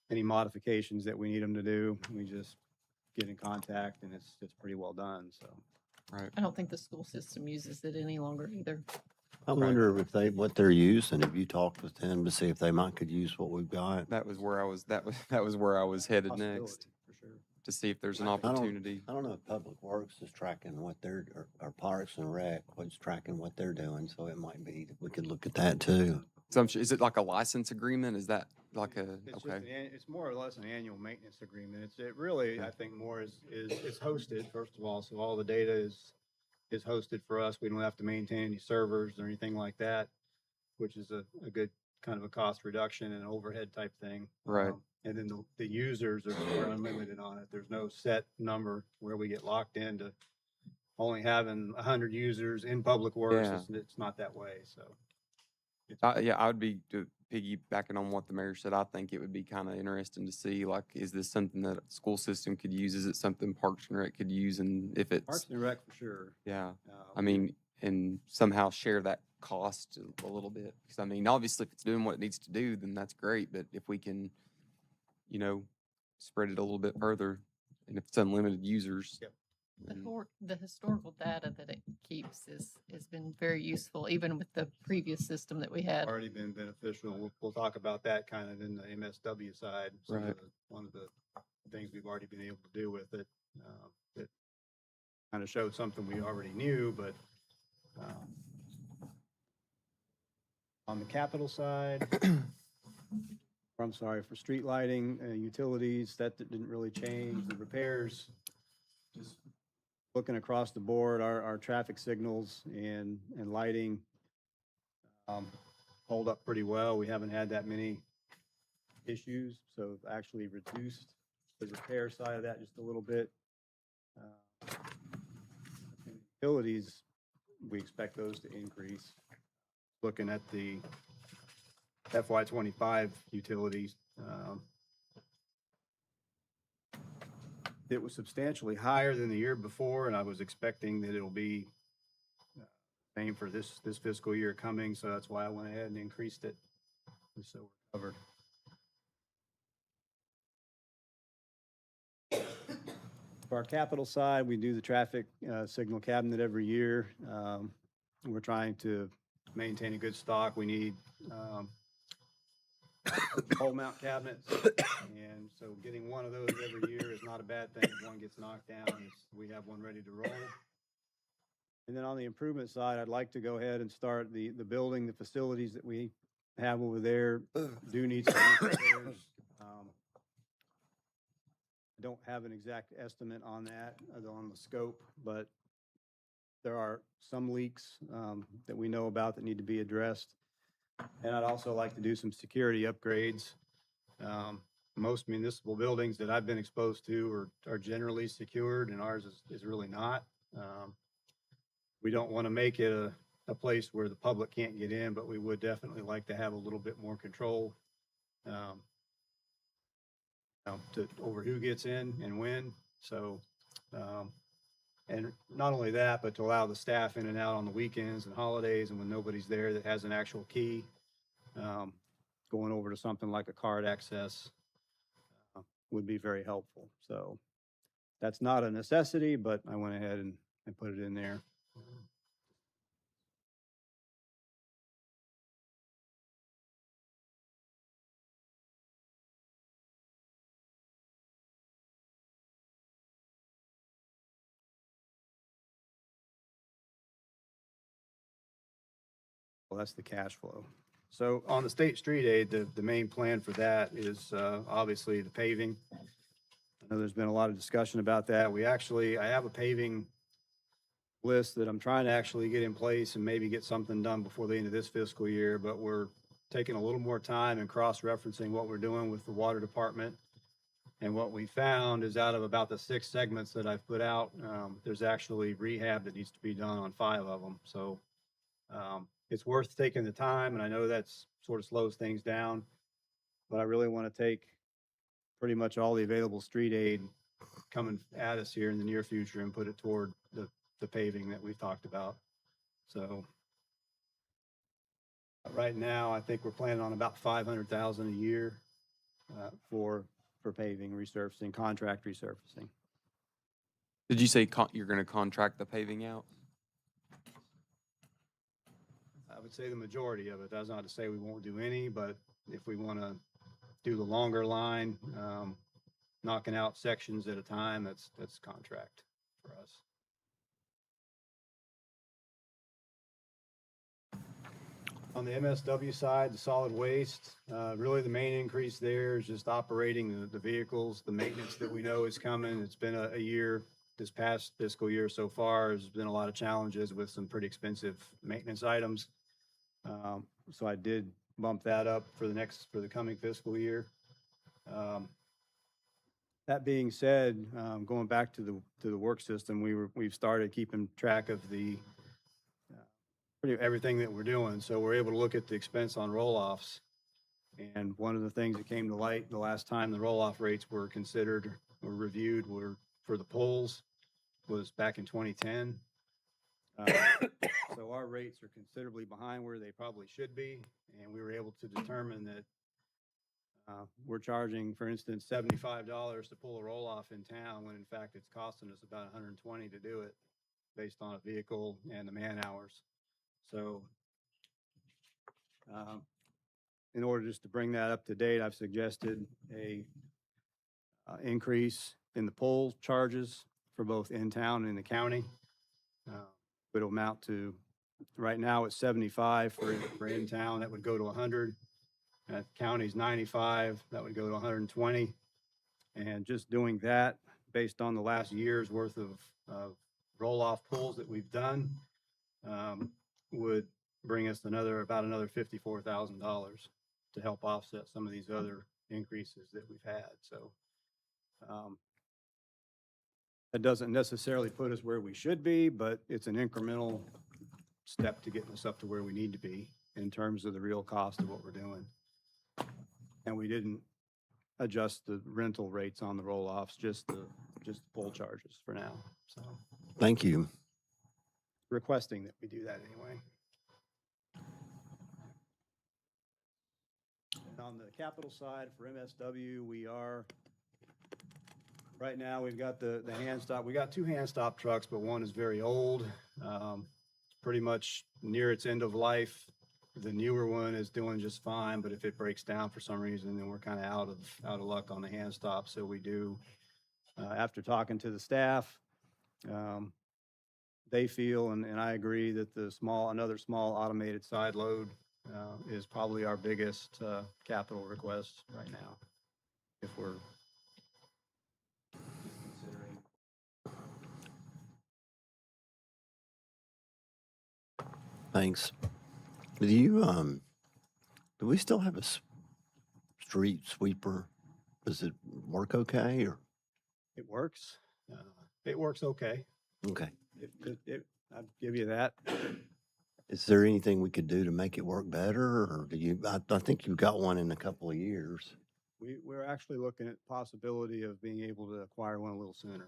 Any modifications that we need them to do, we just get in contact and it's pretty well done, so. Right. I don't think the school system uses it any longer either. I wonder if what they're using, have you talked with them to see if they could use what we've got? That was where I was, that was where I was headed Possibility, next, for sure. to see if there's an I don't- opportunity. I don't know if Public Works is tracking what they're, or Parks and Rec, what's tracking what they're doing, so it might be, we could look at that too. So is it like a license agreement? Is that like a, It's just okay, it's more or less an annual maintenance agreement. It really, I think more is it's hosted, first of all, so all the data is hosted for us. We don't have to maintain any servers or anything like that, which is a good kind of a cost reduction and overhead type thing. Right. And then the users are unlimited on it. There's no set number where we get locked into only having 100 users in Public Works. Yeah. It's not that way, so. yeah, I would be piggybacking on what the mayor said. I think it would be kind of interesting to see, like, is this something that a school system could use? Is it something Parks and Rec could use? And if it's, Parks and Rec for sure. yeah, Uh, I mean, and somehow share that cost a little bit. Because I mean, obviously, if it's doing what it needs to do, then that's great. But if we can, spread it a little bit further, and if it's unlimited users, Yep. The historical data that it keeps has been very useful, even with the previous system that we had. already been beneficial. We'll talk about that kind of in the MSW side. Some of Right. one of the things we've already been able to do with it, that kind of showed something we already knew, but on the capital side, or I'm sorry, for street lighting, utilities, that didn't really change. The repairs, just looking across the board, our traffic signals and lighting hold up pretty well. We haven't had that many issues, so actually reduced the repair side of that just a little bit. Utilities, we expect those to increase. Looking at the FY25 utilities, it was substantially higher than the year before, and I was expecting that it'll be same for this fiscal year coming, so that's why I went ahead and increased it, just so we're covered. For our capital side, we do the traffic signal cabinet every year. We're trying to maintain a good stock. We need pole mount cabinets, and so getting one of those every year is not a bad thing. If one gets knocked down, we have one ready to roll. And then on the improvement side, I'd like to go ahead and start the building, the facilities that we have over there do need some repairs. I don't have an exact estimate on that, on the scope, but there are some leaks that we know about that need to be addressed. And I'd also like to do some security upgrades. Most municipal buildings that I've been exposed to are generally secured, and ours is really not. We don't want to make it a place where the public can't get in, but we would definitely like to have a little bit more control over who gets in and when. So, and not only that, but to allow the staff in and out on the weekends and holidays and when nobody's there that has an actual key, going over to something like a card access would be very helpful. So that's not a necessity, but I went ahead and put it in there. Well, that's the cash flow. So on the state street aid, the main plan for that is obviously the paving. I know there's been a lot of discussion about that. I have a paving list that I'm trying to actually get in place and maybe get something done before the end of this fiscal year, but we're taking a little more time and cross-referencing what we're doing with the water department And what we found is out of about the 6 segments that I've put out, there's actually rehab that needs to be done on 5 of them. So it's worth taking the time, and I know that's sort of slows things down, but I really want to take pretty much all the available street aid coming at us here in the near future and put it toward the paving that we've talked about. So right now, I think we're planning on about 500,000 a year for paving, resurfacing, contract resurfacing. Did you say you're gonna contract the paving out? I would say the majority of it. That's not to say we won't do any, but if we want to do the longer line, knocking out sections at a time, that's contract for us. On the MSW side, the solid waste, really the main increase there is just operating the vehicles, the maintenance that we know is coming. It's been a year, this past fiscal year so far, there's been a lot of challenges with some pretty expensive maintenance items. So I did bump that up for the coming fiscal year. That being said, going back to the work system, we've started keeping track of pretty everything that we're doing. So we're able to look at the expense on roll-offs. And one of the things that came to light the last time the roll-off rates were considered or reviewed were for the polls was back in 2010. So our rates are considerably behind where they probably should be. And we were able to determine that we're charging, for instance, $75 to pull a roll-off in town when in fact it's costing us about $120 to do it based on a vehicle and the man hours. So in order just to bring that up to date, I've suggested a increase in the poll charges for both in town and in the county. It'll amount to, right now it's 75 for in town, that would go to 100. County's 95, that would go to 120. And just doing that based on the last year's worth of roll-off pulls that we've done would bring us about another $54,000 to help offset some of these other increases that we've had. So that doesn't necessarily put us where we should be, but it's an incremental step to getting us up to where we need to be in terms of the real cost of what we're doing. And we didn't adjust the rental rates on the roll-offs, just the pull charges for now. So Thank you. requesting that we do that anyway. And on the capital side for MSW, right now we've got the hand stop. We got 2 hand stop trucks, but one is very old, pretty much near its end of life. The newer one is doing just fine, but if it breaks down for some reason, then we're kind of out of luck on the hand stop. So we do, after talking to the staff, they feel, and I agree, that another small automated side load is probably our biggest capital request right now, if we're considering. Thanks. Do we still have a street sweeper? Does it work okay or? It works. It works okay. Okay. I'd give you that. Is there anything we could do to make it work better, or I think you've got one in a couple of years. We're actually looking at the possibility of being able to acquire one a little sooner.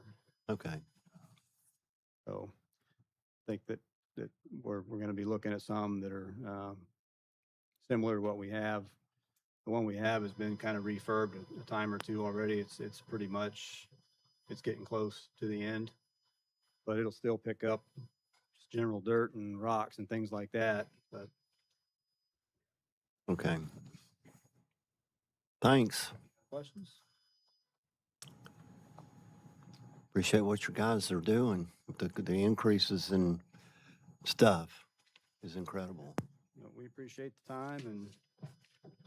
Okay. So I think that we're going to be looking at some that are similar to what we have. The one we have has been kind of refurbed a time or two already. It's pretty much, it's getting close to the end, but it'll still pick up just general dirt and rocks and things like that. But Okay. Thanks. questions? Appreciate what you guys are doing. The increases in stuff is incredible. We appreciate the time and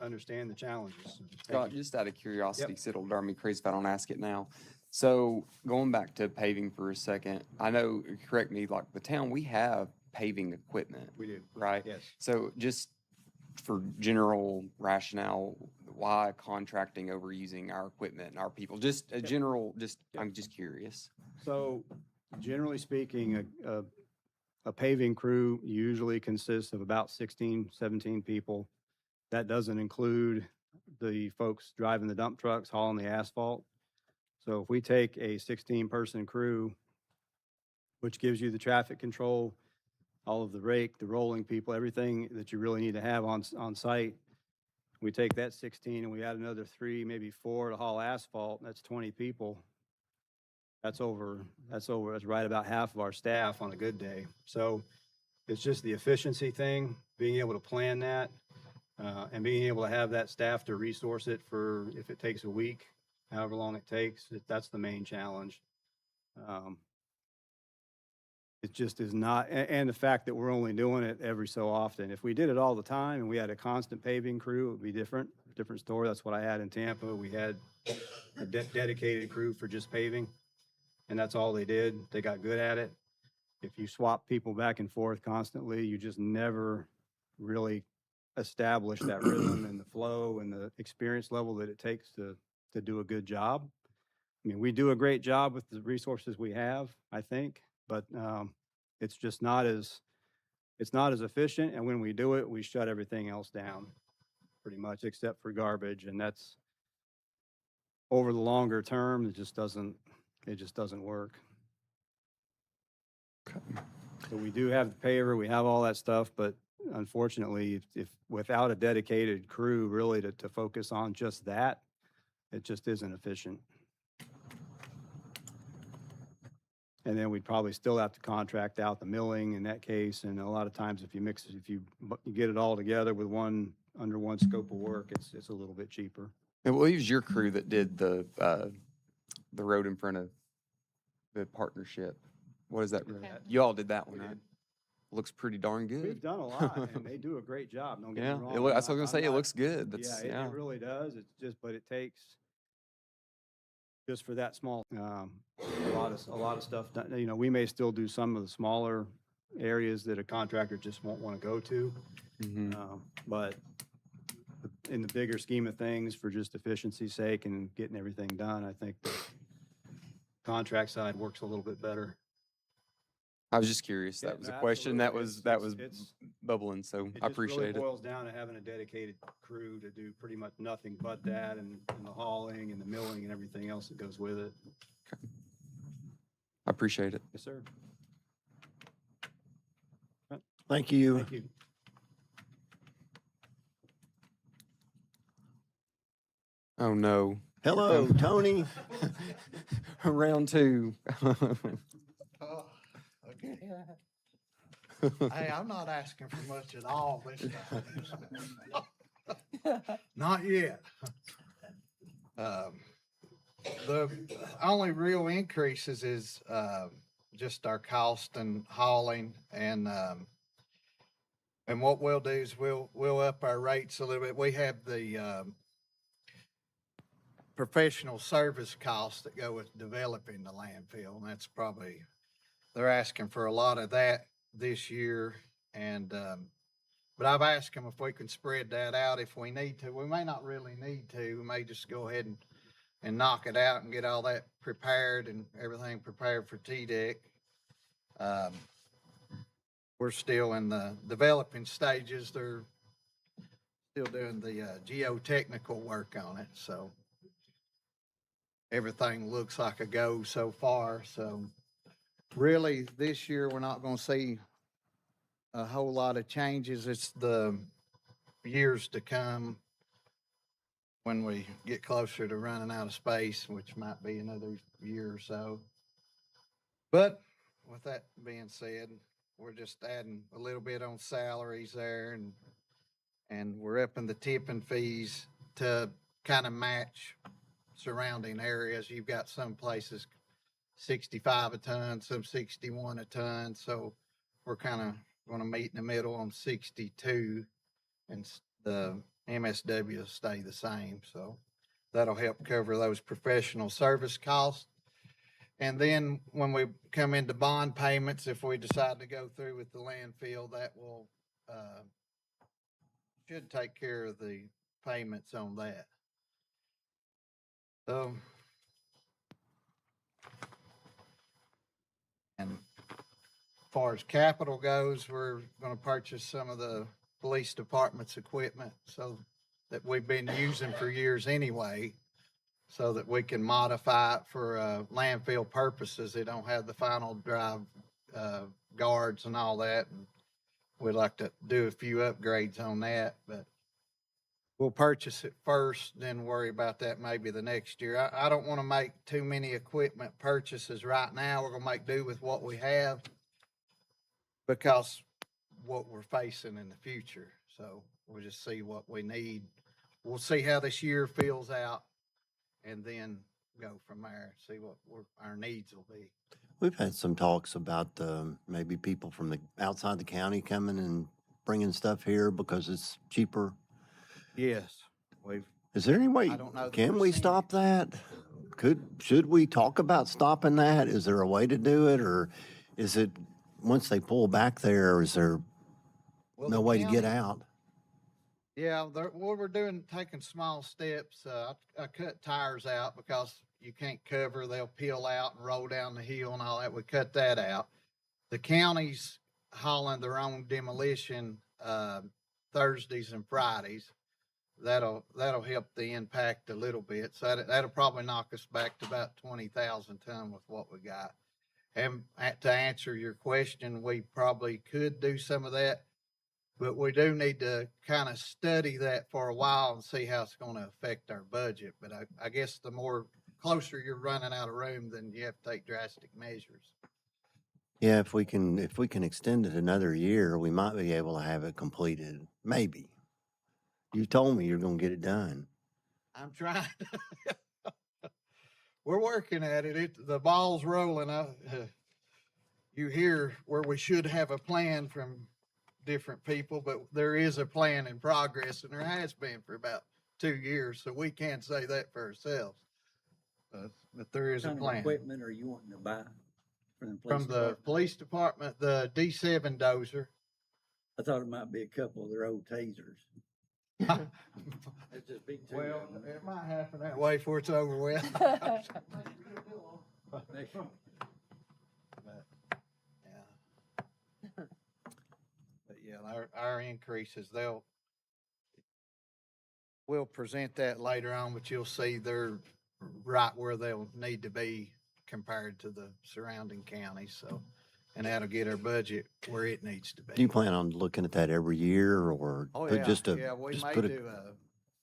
understand the challenges. Thank Scott, you. just out of curiosity, 'cause it'll drive me crazy if I don't ask it now. So going back to paving for a second, I know, correct me, like the town, we have paving equipment, We do. right? Yes. So just for general rationale, why contracting over using our equipment and our people? Just a general, I'm just curious. So generally speaking, a paving crew usually consists of about 16, 17 people. That doesn't include the folks driving the dump trucks, hauling the asphalt. So if we take a 16-person crew, which gives you the traffic control, all of the rake, the rolling people, everything that you really need to have on site, we take that 16 and we add another 3, maybe 4 to haul asphalt, that's 20 people. That's right about half of our staff on a good day. So it's just the efficiency thing, being able to plan that, and being able to have that staff to resource it for, if it takes a week, however long it takes, that's the main challenge. It just is not, and the fact that we're only doing it every so often. If we did it all the time and we had a constant paving crew, it would be different story. That's what I had in Tampa. We had a dedicated crew for just paving, and that's all they did. They got good at it. If you swap people back and forth constantly, you just never really establish that rhythm and the flow and the experience level that it takes to do a good job. I mean, we do a great job with the resources we have, I think, but it's just not as efficient. And when we do it, we shut everything else down pretty much except for garbage. And that's over the longer term, it just doesn't work. So we do have the paver, we have all that stuff, but unfortunately, if without a dedicated crew really to focus on just that, it just isn't efficient. And then we'd probably still have to contract out the milling in that case. And a lot of times if you get it all together with under one scope of work, it's a little bit cheaper. And what was your crew that did the road in front of the partnership? What is that road? Okay. You all did that one, We right? did. Looks pretty darn good. We've done a lot and they do a great job. Don't get me Yeah, wrong. that's what I was I'm gonna say. It not- looks good. That's, Yeah, yeah. it really does. It's just, but it takes just for that small, a lot of stuff. You know, we may still do some of the smaller areas that a contractor just won't want to go to. But in the bigger scheme of things, for just efficiency's sake and getting everything done, I think the contract side works a little bit better. I was just curious. Yeah, That was a no, question that was absolutely. It's bubbling, so It I just really appreciate it. boils down to having a dedicated crew to do pretty much nothing but that and the hauling and the milling and everything else that goes with it. I appreciate it. Yes, sir. Thank you. Thank you. Oh, no. Hello, Tony. Round 2. Oh, okay. Hey, I'm not asking for much at all this time. Not yet. The only real increases is, just our cost and hauling and what we'll do is we'll up our rates a little bit. We have the, professional service costs that go with developing the landfill, and that's probably, they're asking for a lot of that this year. And, but I've asked them if we can spread that out if we need to. We may not really need to. We may just go ahead and knock it out and get all that prepared and everything prepared for TDEC. We're still in the developing stages. They're still doing the geotechnical work on it, so everything looks like a go so far. So really, this year, we're not going to see a whole lot of changes. It's the years to come when we get closer to running out of space, which might be another year or so. But with that being said, we're just adding a little bit on salaries there, and we're upping the tipping fees to kind of match surrounding areas. You've got some places 65 a ton, some 61 a ton. So we're kind of going to meet in the middle on 62, and the MSW will stay the same. So that'll help cover those professional service costs. And then when we come into bond payments, if we decide to go through with the landfill, that will should take care of the payments on that. And far as capital goes, we're gonna purchase some of the police department's equipment so that we've been using for years anyway, so that we can modify it for landfill purposes. They don't have the final drive guards and all that. And we'd like to do a few upgrades on that, but we'll purchase it first, then worry about that maybe the next year. I don't want to make too many equipment purchases right now. We're gonna make do with what we have because what we're facing in the future. So we'll just see what we need. We'll see how this year fills out and then go from there, see what our needs will be. We've had some talks about maybe people from the outside the county coming and bringing stuff here because it's cheaper. Yes, Is there any way, I don't know the can we percentage. stop that? Should we talk about stopping that? Is there a way to do it? Or is it, once they pull back there, is there Well, no the way to get county- out? Yeah, what we're doing, taking small steps. I cut tires out because you can't cover, they'll peel out and roll down the hill and all that. We cut that out. The county's hauling their own demolition, Thursdays and Fridays. That'll help the impact a little bit. So that'll probably knock us back to about 20,000 ton with what we got. And to answer your question, we probably could do some of that, but we do need to kind of study that for a while and see how it's going to affect our budget. But I guess the more closer you're running out of room, then you have to take drastic measures. Yeah, if we can extend it another year, we might be able to have it completed. Maybe. You told me you're gonna get it done. I'm trying. We're working at it. The ball's rolling. You hear where we should have a plan from different people, but there is a plan in progress, and there has been for about 2 years. So we can't say that for ourselves. But there is a What kind of plan. equipment are you wanting to buy from the police From the department? police department, the D7 dozer. I thought it might be a couple of their old tasers. It's just big. Well, it might happen that way before it's over with. But yeah, our increases, we'll present that later on, but you'll see they're right where they'll need to be compared to the surrounding counties, so, and that'll get our budget where it needs to be. Do you plan on looking at that every year or Oh, put yeah, just a, yeah, we just may put do a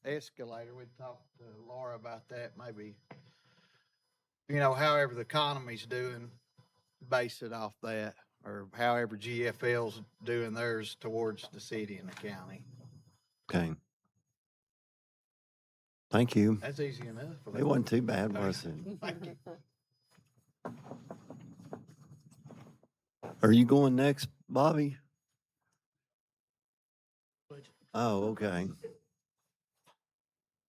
escalator. We talked to Laura about that, maybe, however the economy's doing, base it off that, or however GFL's doing theirs towards the city and the county. Okay. Thank you. That's easy enough. It wasn't too bad, was it? Thank you. Are you going next, Bobby? Oh, okay.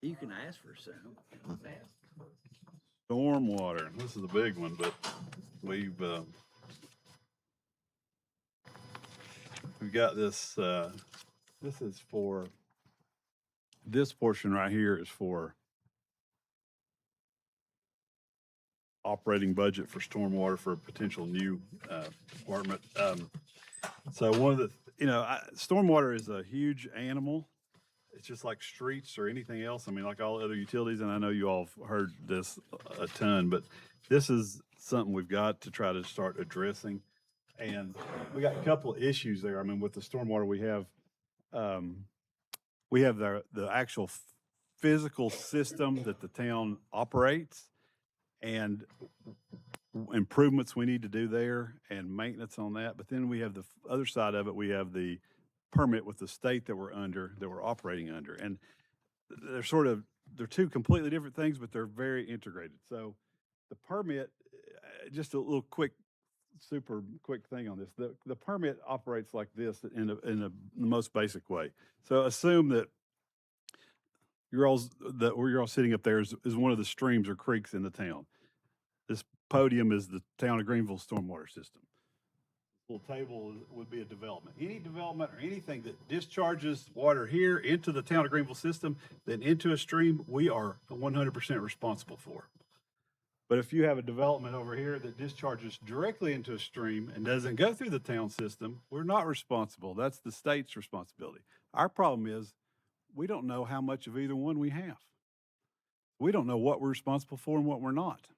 You can ask for some. Stormwater, this is a big one, but we've got this, this is for, this portion right here is for operating budget for stormwater for a potential new department. So one of the, stormwater is a huge animal. It's just like streets or anything else. I mean, like all other utilities, and I know you all have heard this a ton, but this is something we've got to try to start addressing. And we got a couple of issues there. I mean, with the stormwater, we have the actual physical system that the town operates and improvements we need to do there and maintenance on that. But then we have the other side of it. We have the permit with the state that we're operating under. And they're two completely different things, but they're very integrated. So the permit, just a little super quick thing on this. The permit operates like this in the most basic way. So assume that you're all sitting up there is one of the streams or creeks in the town. This podium is the town of Greenville stormwater system. little table would be a development. Any development or anything that discharges water here into the town of Greenville system, then into a stream, we are 100% responsible for. But if you have a development over here that discharges directly into a stream and doesn't go through the town system, we're not responsible. That's the state's responsibility. Our problem is we don't know how much of either one we have. We don't know what we're responsible for and what we're not.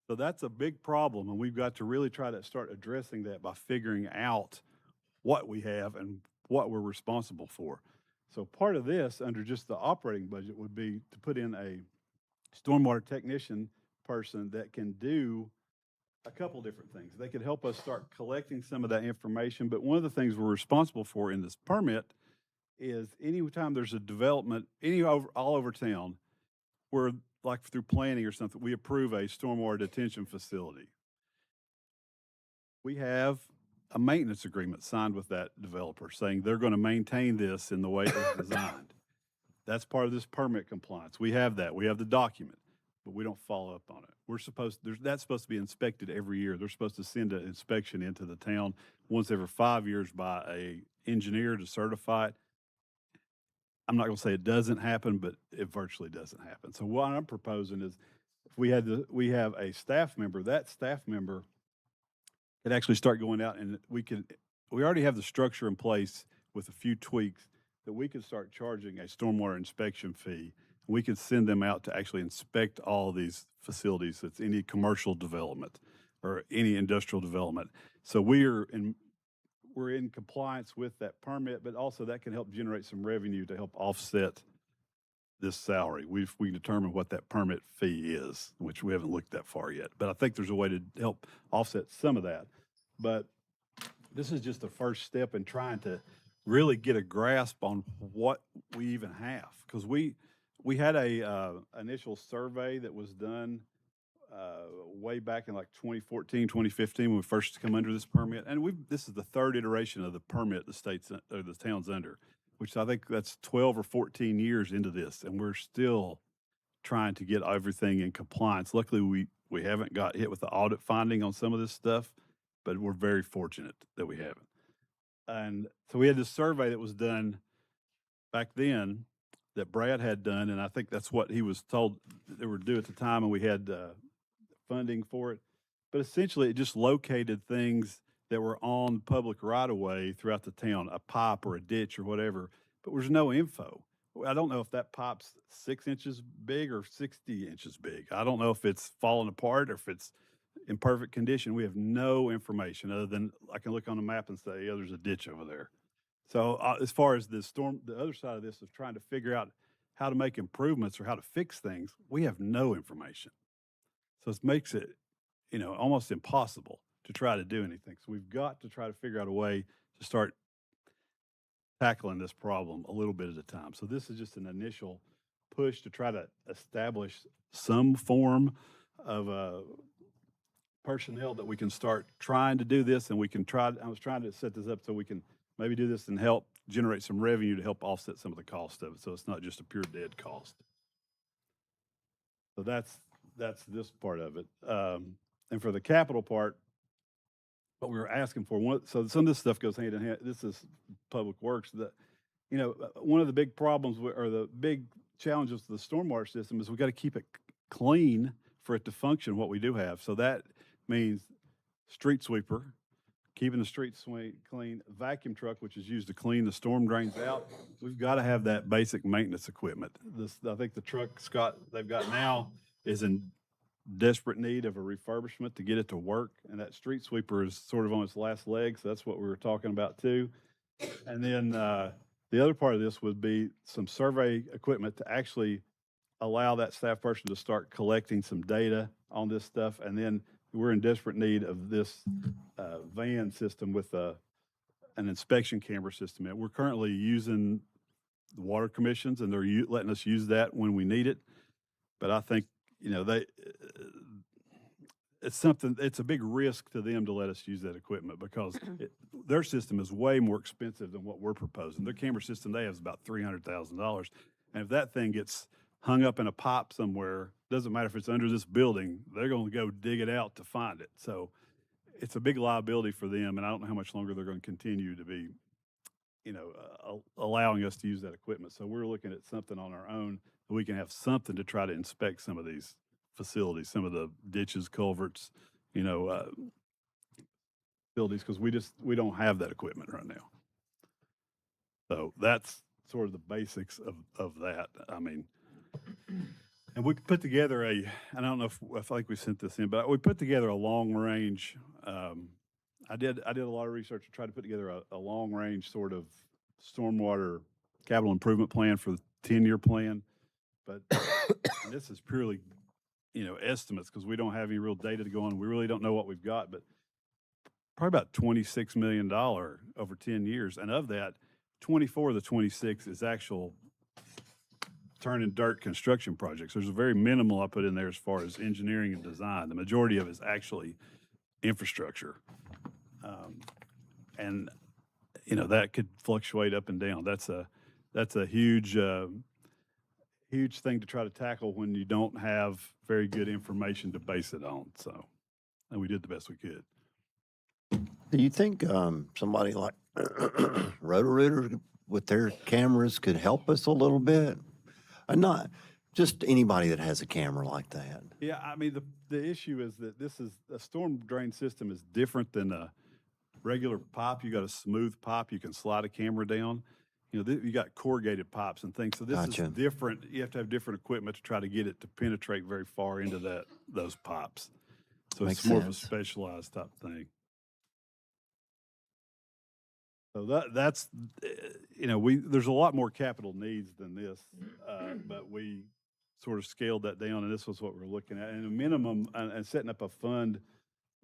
So that's a big problem, and we've got to really try to start addressing that by figuring out what we have and what we're responsible for. So part of this, under just the operating budget, would be to put in a stormwater technician person that can do a couple different things. They could help us start collecting some of that information, but one of the things we're responsible for in this permit is anytime there's a development all over town, we're like through planning or something, we approve a stormwater detention facility. We have a maintenance agreement signed with that developer saying they're going to maintain this in the way it was designed. That's part of this permit compliance. We have that. We have the document, but we don't follow up on it. That's supposed to be inspected every year. They're supposed to send an inspection into the town once every 5 years by a engineer to certify it. I'm not going to say it doesn't happen, but it virtually doesn't happen. So what I'm proposing is if we have a staff member, that staff member could actually start going out and we already have the structure in place with a few tweaks that we could start charging a stormwater inspection fee. We could send them out to actually inspect all these facilities. That's any commercial development or any industrial development. So we're in compliance with that permit, but also that can help generate some revenue to help offset this salary. We determined what that permit fee is, which we haven't looked that far yet. But I think there's a way to help offset some of that. But this is just the first step in trying to really get a grasp on what we even have. Because we had a initial survey that was done way back in like 2014, 2015 when we first come under this permit. And this is the third iteration of the permit the town's under, which I think that's 12 or 14 years into this. And we're still trying to get everything in compliance. Luckily, we haven't got hit with the audit finding on some of this stuff, but we're very fortunate that we haven't. And so we had this survey that was done back then that Brad had done, and I think that's what he was told they were due at the time, and we had funding for it. But essentially, it just located things that were on public right-of-way throughout the town, a pipe or a ditch or whatever, but there's no info. I don't know if that pipe's 6 inches big or 60 inches big. I don't know if it's falling apart or if it's in perfect condition. We have no information other than I can look on the map and say, yeah, there's a ditch over there. So as far as the other side of this is trying to figure out how to make improvements or how to fix things, we have no information. So it makes it, almost impossible to try to do anything. So we've got to try to figure out a way to start tackling this problem a little bit at a time. So this is just an initial push to try to establish some form of personnel that we can start trying to do this, and I was trying to set this up so we can maybe do this and help generate some revenue to help offset some of the cost of it, so it's not just a pure dead cost. So that's this part of it. And for the capital part, what we were asking for, so some of this stuff goes hand in hand. This is Public Works. One of the big problems or the big challenges to the stormwater system is we got to keep it clean for it to function, what we do have. So that means street sweeper, keeping the streets clean, vacuum truck, which is used to clean the storm drains out. We've got to have that basic maintenance equipment. I think the truck they've got now is in desperate need of a refurbishment to get it to work. And that street sweeper is sort of on its last leg. So that's what we were talking about too. And then the other part of this would be some survey equipment to actually allow that staff person to start collecting some data on this stuff. And then we're in desperate need of this van system with an inspection camera system. And we're currently using the water commissions, and they're letting us use that when we need it. But I think, it's a big risk to them to let us use that equipment because their system is way more expensive than what we're proposing. Their camera system they have is about $300,000. And if that thing gets hung up in a pipe somewhere, doesn't matter if it's under this building, they're going to go dig it out to find it. So it's a big liability for them, and I don't know how much longer they're going to continue to be, allowing us to use that equipment. So we're looking at something on our own, so we can have something to try to inspect some of these facilities, some of the ditches, culverts, facilities, because we don't have that equipment right now. So that's sort of the basics of that. I mean, and we put together I don't know if I think we sent this in, but we put together a long range. I did a lot of research to try to put together a long range sort of stormwater capital improvement plan for the 10-year plan. But this is purely, estimates, because we don't have any real data to go on. We really don't know what we've got, but probably about $26 million over 10 years. And of that, 24 of the 26 is actual turning dirt construction projects. There's a very minimal I put in there as far as engineering and design. The majority of it is actually infrastructure. And, that could fluctuate up and down. That's a huge, huge thing to try to tackle when you don't have very good information to base it on. So, and we did the best we could. Do you think somebody like Roto-Rooter with their cameras could help us a little bit? And not just anybody that has a camera like that. Yeah, I mean, the issue is that this is a storm drain system is different than a regular pipe. You got a smooth pipe, you can slide a camera down. You got corrugated pipes and things. So this Gotcha. is different. You have to have different equipment to try to get it to penetrate very far into those pipes. So Makes it's more of a sense. specialized type thing. So that's, there's a lot more capital needs than this, but we sort of scaled that down, and this was what we're looking at. And a minimum, and setting up a fund,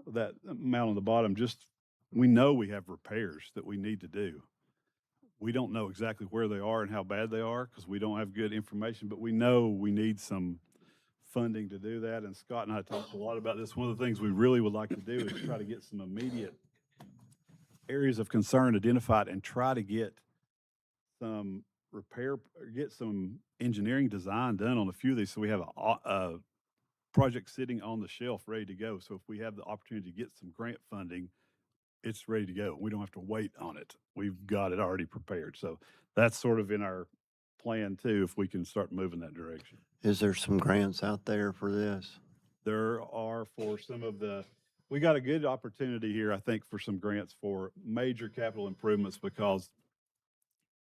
that amount on the bottom, we know we have repairs that we need to do. We don't know exactly where they are and how bad they are because we don't have good information, but we know we need some funding to do that. And Scott and I talked a lot about this. One of the things we really would like to do is try to get some immediate areas of concern identified and try to get some get some engineering design done on a few of these so we have a project sitting on the shelf ready to go. So if we have the opportunity to get some grant funding, it's ready to go. We don't have to wait on it. We've got it already prepared. So that's sort of in our plan too, if we can start moving that direction. Is there some grants out there for this? There are for some of we got a good opportunity here, I think, for some grants for major capital improvements because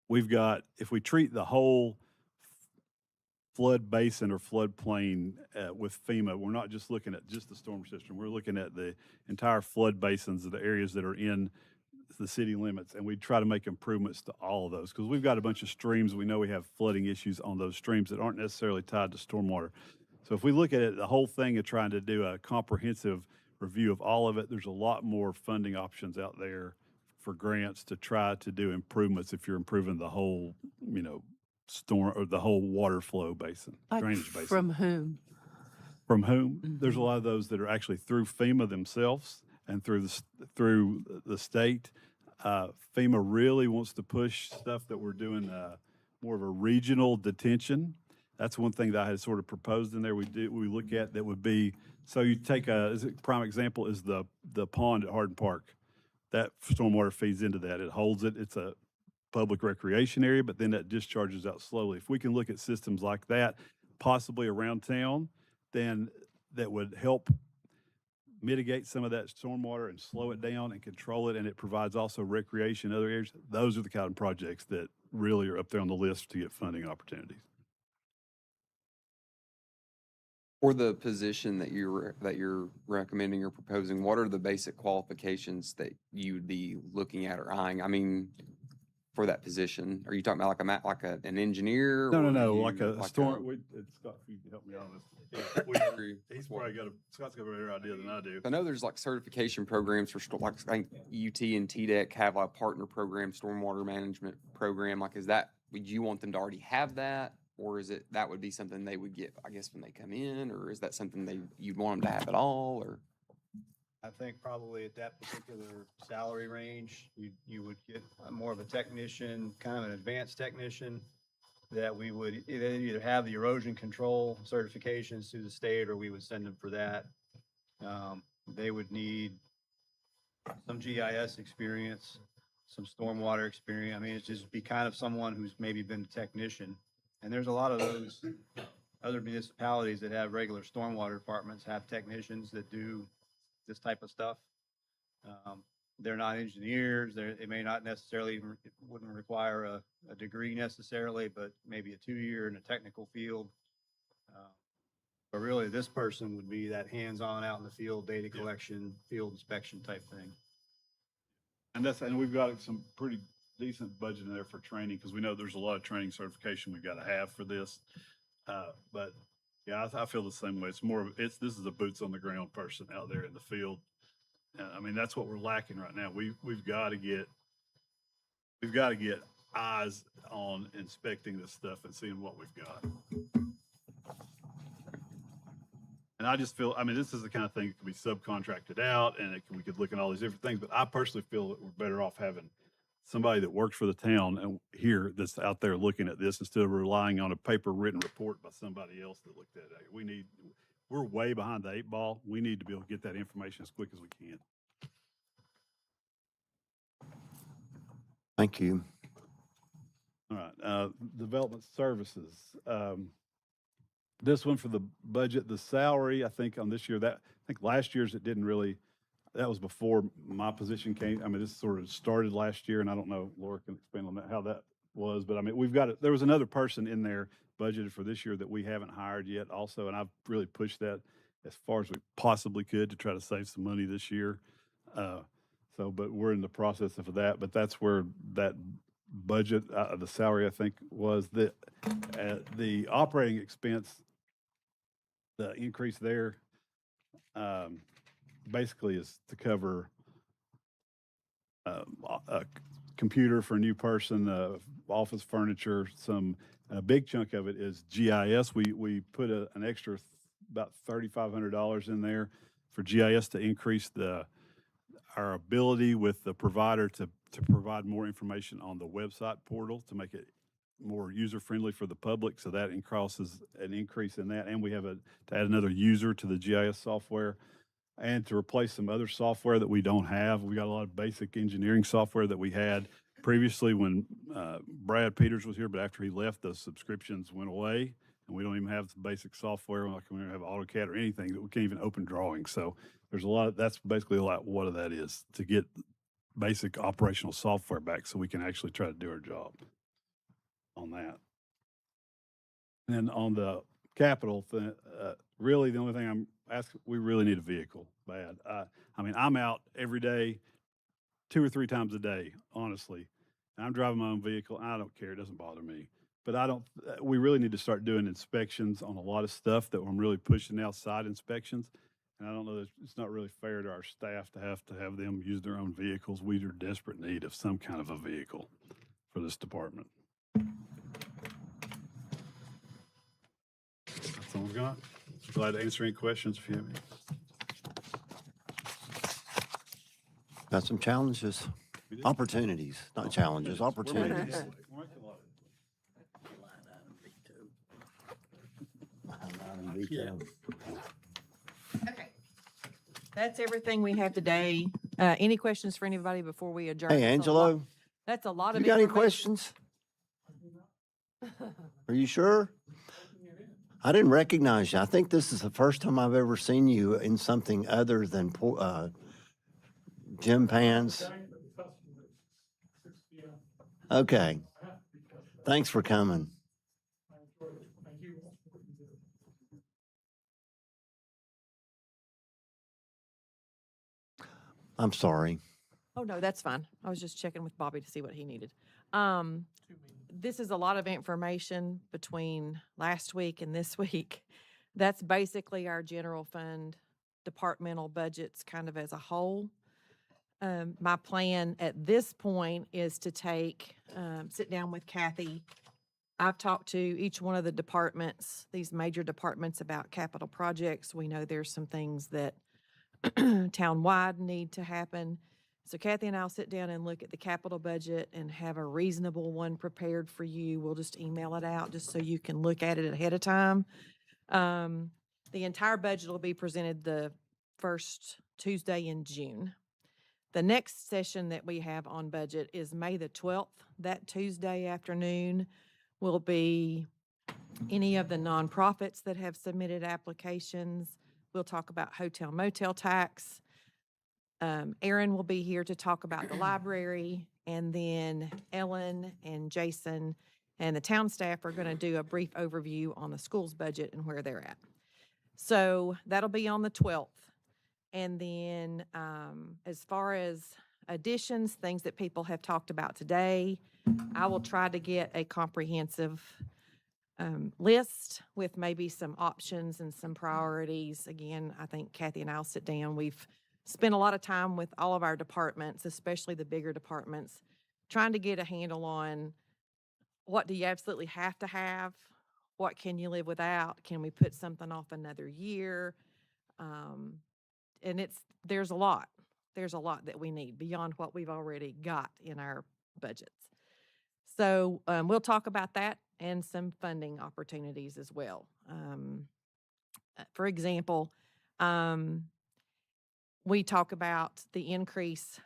we've got, if we treat the whole flood basin or floodplain with FEMA, we're not just looking at just the storm system. We're looking at the entire flood basins of the areas that are in the city limits, and we try to make improvements to all of those because we've got a bunch of streams. We know we have flooding issues on those streams that aren't necessarily tied to stormwater. So if we look at it, the whole thing of trying to do a comprehensive review of all of it, there's a lot more funding options out there for grants to try to do improvements if you're improving the whole, storm or the whole water flow basin, drainage basin. From whom? From whom? There's a lot of those that are actually through FEMA themselves and through the state. FEMA really wants to push stuff that we're doing more of a regional detention. That's one thing that I had sort of proposed in there. We look at that would be, so you take a prime example is the pond at Hardin Park. That stormwater feeds into that. It holds it. It's a public recreation area, but then that discharges out slowly. If we can look at systems like that, possibly around town, then that would help mitigate some of that stormwater and slow it down and control it. And it provides also recreation in other areas. Those are the kind of projects that really are up there on the list to get funding opportunities. For the position that you're recommending or proposing, what are the basic qualifications that you'd be looking at or eyeing? I mean, for that position, are you talking about an engineer? No, like a storm. Scott, you can help me on this. Scott's got a better idea than I do. I know there's like certification programs for like I think UT and TDEC have a partner program, stormwater management program. Like, would you want them to already have that? Or is it, that would be something they would get, I guess, when they come in, or is that something you'd want them to have at all, or? I think probably at that particular salary range, you would get more of a technician, kind of an advanced technician, that we would either have the erosion control certifications through the state, or we would send them for that. They would need some GIS experience, some stormwater experience. I mean, it's just be kind of someone who's maybe been a technician. And there's a lot of those other municipalities that have regular stormwater departments, have technicians that do this type of stuff. They're not engineers. They may not necessarily, wouldn't require a degree necessarily, but maybe a 2-year in a technical field. But really, this person would be that hands-on out in the field, data collection, field inspection type thing. And we've got some pretty decent budget in there for training, because we know there's a lot of training certification we've got to have for this. But yeah, I feel the same way. This is a boots on the ground person out there in the field. I mean, that's what we're lacking right now. We've got to get eyes on inspecting this stuff and seeing what we've got. And I just feel, I mean, this is the kind of thing that can be subcontracted out, and we could look at all these different things, but I personally feel that we're better off having somebody that works for the town and here that's out there looking at this instead of relying on a paper written report by somebody else that looked at it. We're way behind the 8 ball. We need to be able to get that information as quick as we can. Thank you. All right, development services. This one for the budget, the salary, I think on this year, I think last year's it didn't really, that was before my position came. I mean, this sort of started last year, and I don't know, Laura can expand on that, how that was, but I mean, there was another person in there budgeted for this year that we haven't hired yet also, and I've really pushed that as far as we possibly could to try to save some money this year. But we're in the process of that, but that's where that budget, the salary, I think, was the operating expense, the increase there, basically is to cover a computer for a new person, office furniture, a big chunk of it is GIS. We put an extra about $3,500 in there for GIS to increase our ability with the provider to provide more information on the website portal to make it more user-friendly for the public. So that crosses an increase in that. And we have to add another user to the GIS software and to replace some other software that we don't have. We got a lot of basic engineering software that we had previously when Brad Peters was here, but after he left, those subscriptions went away. And we don't even have the basic software, like we don't have AutoCAD or anything, that we can't even open drawings. So there's that's basically a lot what that is, to get basic operational software back so we can actually try to do our job on that. And then on the capital thing, really the only thing I'm asking, we really need a vehicle bad. I mean, I'm out every day, 2 or 3 times a day, honestly. And I'm driving my own vehicle. And I don't care. It doesn't bother me. But we really need to start doing inspections on a lot of stuff that I'm really pushing outside inspections. And I don't know, it's not really fair to our staff to have them use their own vehicles. We are in desperate need of some kind of a vehicle for this department. That's all I've got. Glad to answer any questions if you have any. Got some challenges, opportunities, not challenges, opportunities. Okay. That's everything we have today. Any questions for anybody before we adjourn? Hey, That's a lot- Angelo, That's a lot of you got any information. questions? Are you sure? I didn't recognize you. I think this is the first time I've ever seen you in something other than gym pants. Okay. Thanks for coming. I'm sorry. Oh, no, that's fine. I was just checking with Bobby to see what he needed. This is a lot of information between last week and this week. That's basically our general fund departmental budgets kind of as a whole. My plan at this point is to sit down with Kathy. I've talked to each one of the departments, these major departments, about capital projects. We know there's some things that town-wide need to happen. So Kathy and I'll sit down and look at the capital budget and have a reasonable one prepared for you. We'll just email it out just so you can look at it ahead of time. The entire budget will be presented the first Tuesday in June. The next session that we have on budget is May the 12th. That Tuesday afternoon will be any of the nonprofits that have submitted applications. We'll talk about hotel motel tax. Aaron will be here to talk about the library, and then Ellen and Jason and the town staff are going to do a brief overview on the school's budget and where they're at. So that'll be on the 12th. And then as far as additions, things that people have talked about today, I will try to get a comprehensive list with maybe some options and some priorities. Again, I think Kathy and I'll sit down. We've spent a lot of time with all of our departments, especially the bigger departments, trying to get a handle on what do you absolutely have to have? What can you live without? Can we put something off another year? And there's a lot. There's a lot that we need beyond what we've already got in our budgets. So we'll talk about that and some funding opportunities as well. For example, we talk about the increase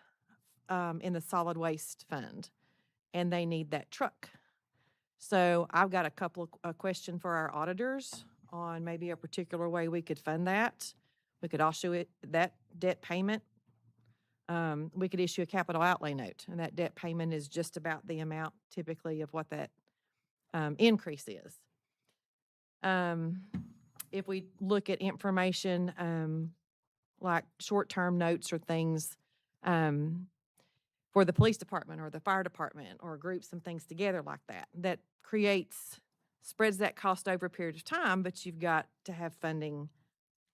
in the solid waste fund, and they need that truck. So I've got a couple of questions for our auditors on maybe a particular way we could fund that. We could also that debt payment. We could issue a capital outlay note, and that debt payment is just about the amount typically of what that increase is. If we look at information like short-term notes or things for the police department or the fire department, or group some things together like that, that spreads that cost over a period of time, but you've got to have funding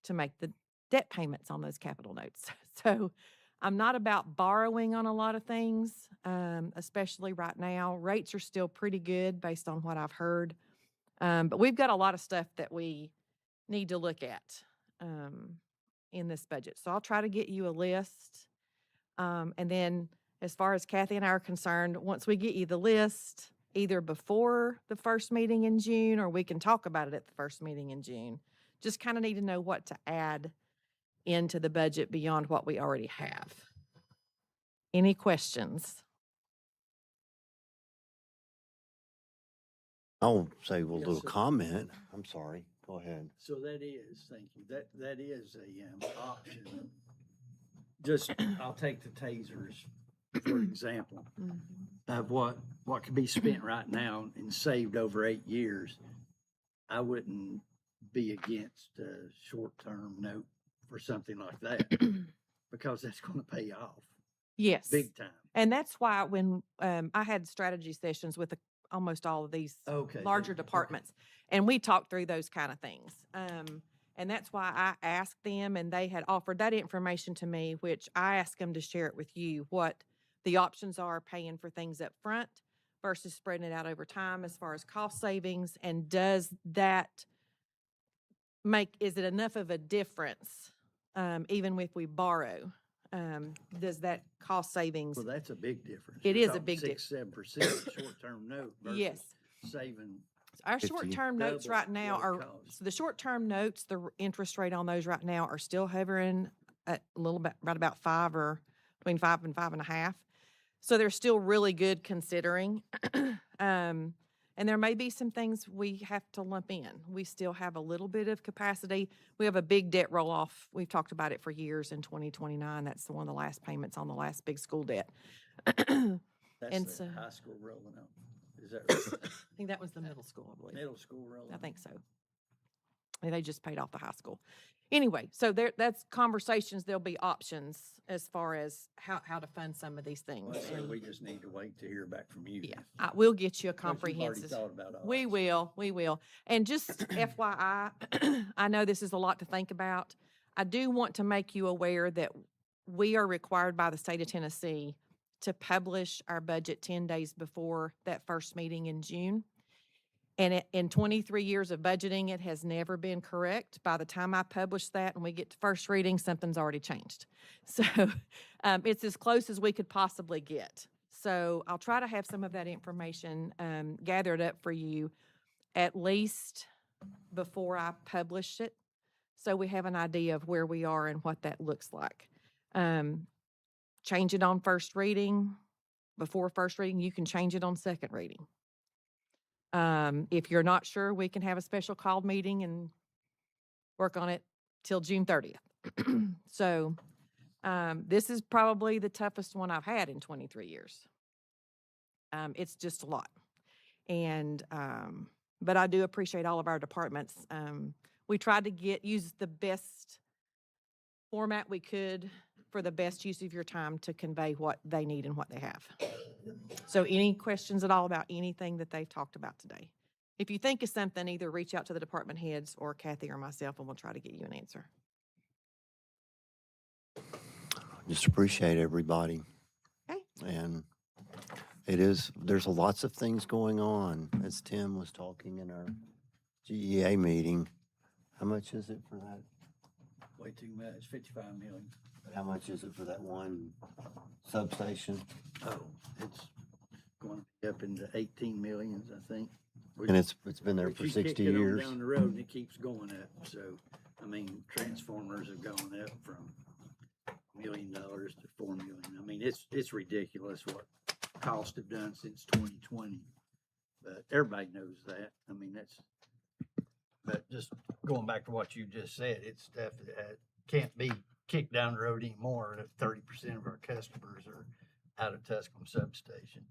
to make the debt payments on those capital notes. So I'm not about borrowing on a lot of things, especially right now. Rates are still pretty good based on what I've heard. But we've got a lot of stuff that we need to look at in this budget. So I'll try to get you a list. And then as far as Kathy and I are concerned, once we get you the list, either before the first meeting in June, or we can talk about it at the first meeting in June, just kind of need to know what to add into the budget beyond what we already have. Any questions? I'll say a Yes, little sir. comment. I'm sorry. Go ahead. So that is, thank you, that is a option. Just, I'll take the tasers, for example, of what could be spent right now and saved over 8 years. I wouldn't be against a short-term note for something like that, because that's gonna pay off Yes. big time. And that's why when I had strategy sessions with almost all of these Okay. larger departments, and we talked through those kind of things. And that's why I asked them, and they had offered that information to me, which I asked them to share it with you, what the options are paying for things up front versus spreading it out over time as far as cost savings. And does that is it enough of a difference, even if we borrow? Does that cost savings? Well, that's a big difference. It You're is a talking big 6-7% short-term note Yes. versus saving. Our 50. short-term notes Double right now what it are, costs. so the short-term notes, the interest rate on those right now are still hovering at a little bit, right about 5 or between 5 and 5.5. So they're still really good considering. And there may be some things we have to lump in. We still have a little bit of capacity. We have a big debt roll-off. We've talked about it for years in 2029. That's one of the last payments on the last big school debt. That's And the so- high school rolling up. Is that right? I think that was the middle school, I believe. Middle school rolling I up. think so. They just paid off the high school. Anyway, so that's conversations. There'll be options as far as how to fund some of these things. Well, so And we just need to wait to hear back from you. yeah, we'll get you a Because you've already comprehensive. thought about all We that. will. And just FYI, I know this is a lot to think about. I do want to make you aware that we are required by the state of Tennessee to publish our budget 10 days before that first meeting in June. And in 23 years of budgeting, it has never been correct. By the time I publish that and we get to first reading, something's already changed. So it's as close as we could possibly get. So I'll try to have some of that information gathered up for you at least before I publish it, so we have an idea of where we are and what that looks like. change it on first reading. Before first reading, you can change it on second reading. If you're not sure, we can have a special called meeting and work on it till June 30th. So, this is probably the toughest one I've had in 23 years. It's just a lot. And, but I do appreciate all of our departments. We tried to use the best format we could for the best use of your time to convey what they need and what they have. So any questions at all about anything that they've talked about today? If you think of something, either reach out to the department heads or Kathy or myself, and we'll try to get you an answer. Just appreciate everybody. Okay. And there's lots of things going on, as Tim was talking in our GEA meeting. How much is it for that? Way too much, 55 million. How much is it for that one substation? Oh, it's going to be up into 18 millions, I think. And it's been there But for you kick 60 it on years. Down the road and it keeps going up. So, I mean, transformers have gone up from $1 million to $4 million. I mean, it's ridiculous what costs have done since 2020. But everybody knows that. I mean, but just going back to what you just said, it's stuff that can't be kicked down the road anymore. If 30% of our customers are out of Tusculum substation,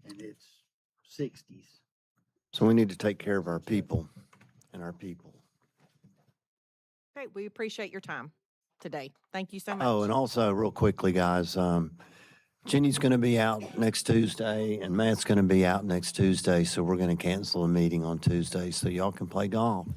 and it's 60s. So we need to take care of our people and our people. Great, we appreciate your time today. Thank you so much. Oh, and also real quickly, guys, Jenny's going to be out next Tuesday and Matt's going to be out next Tuesday. So we're going to cancel a meeting on Tuesday so y'all can play golf.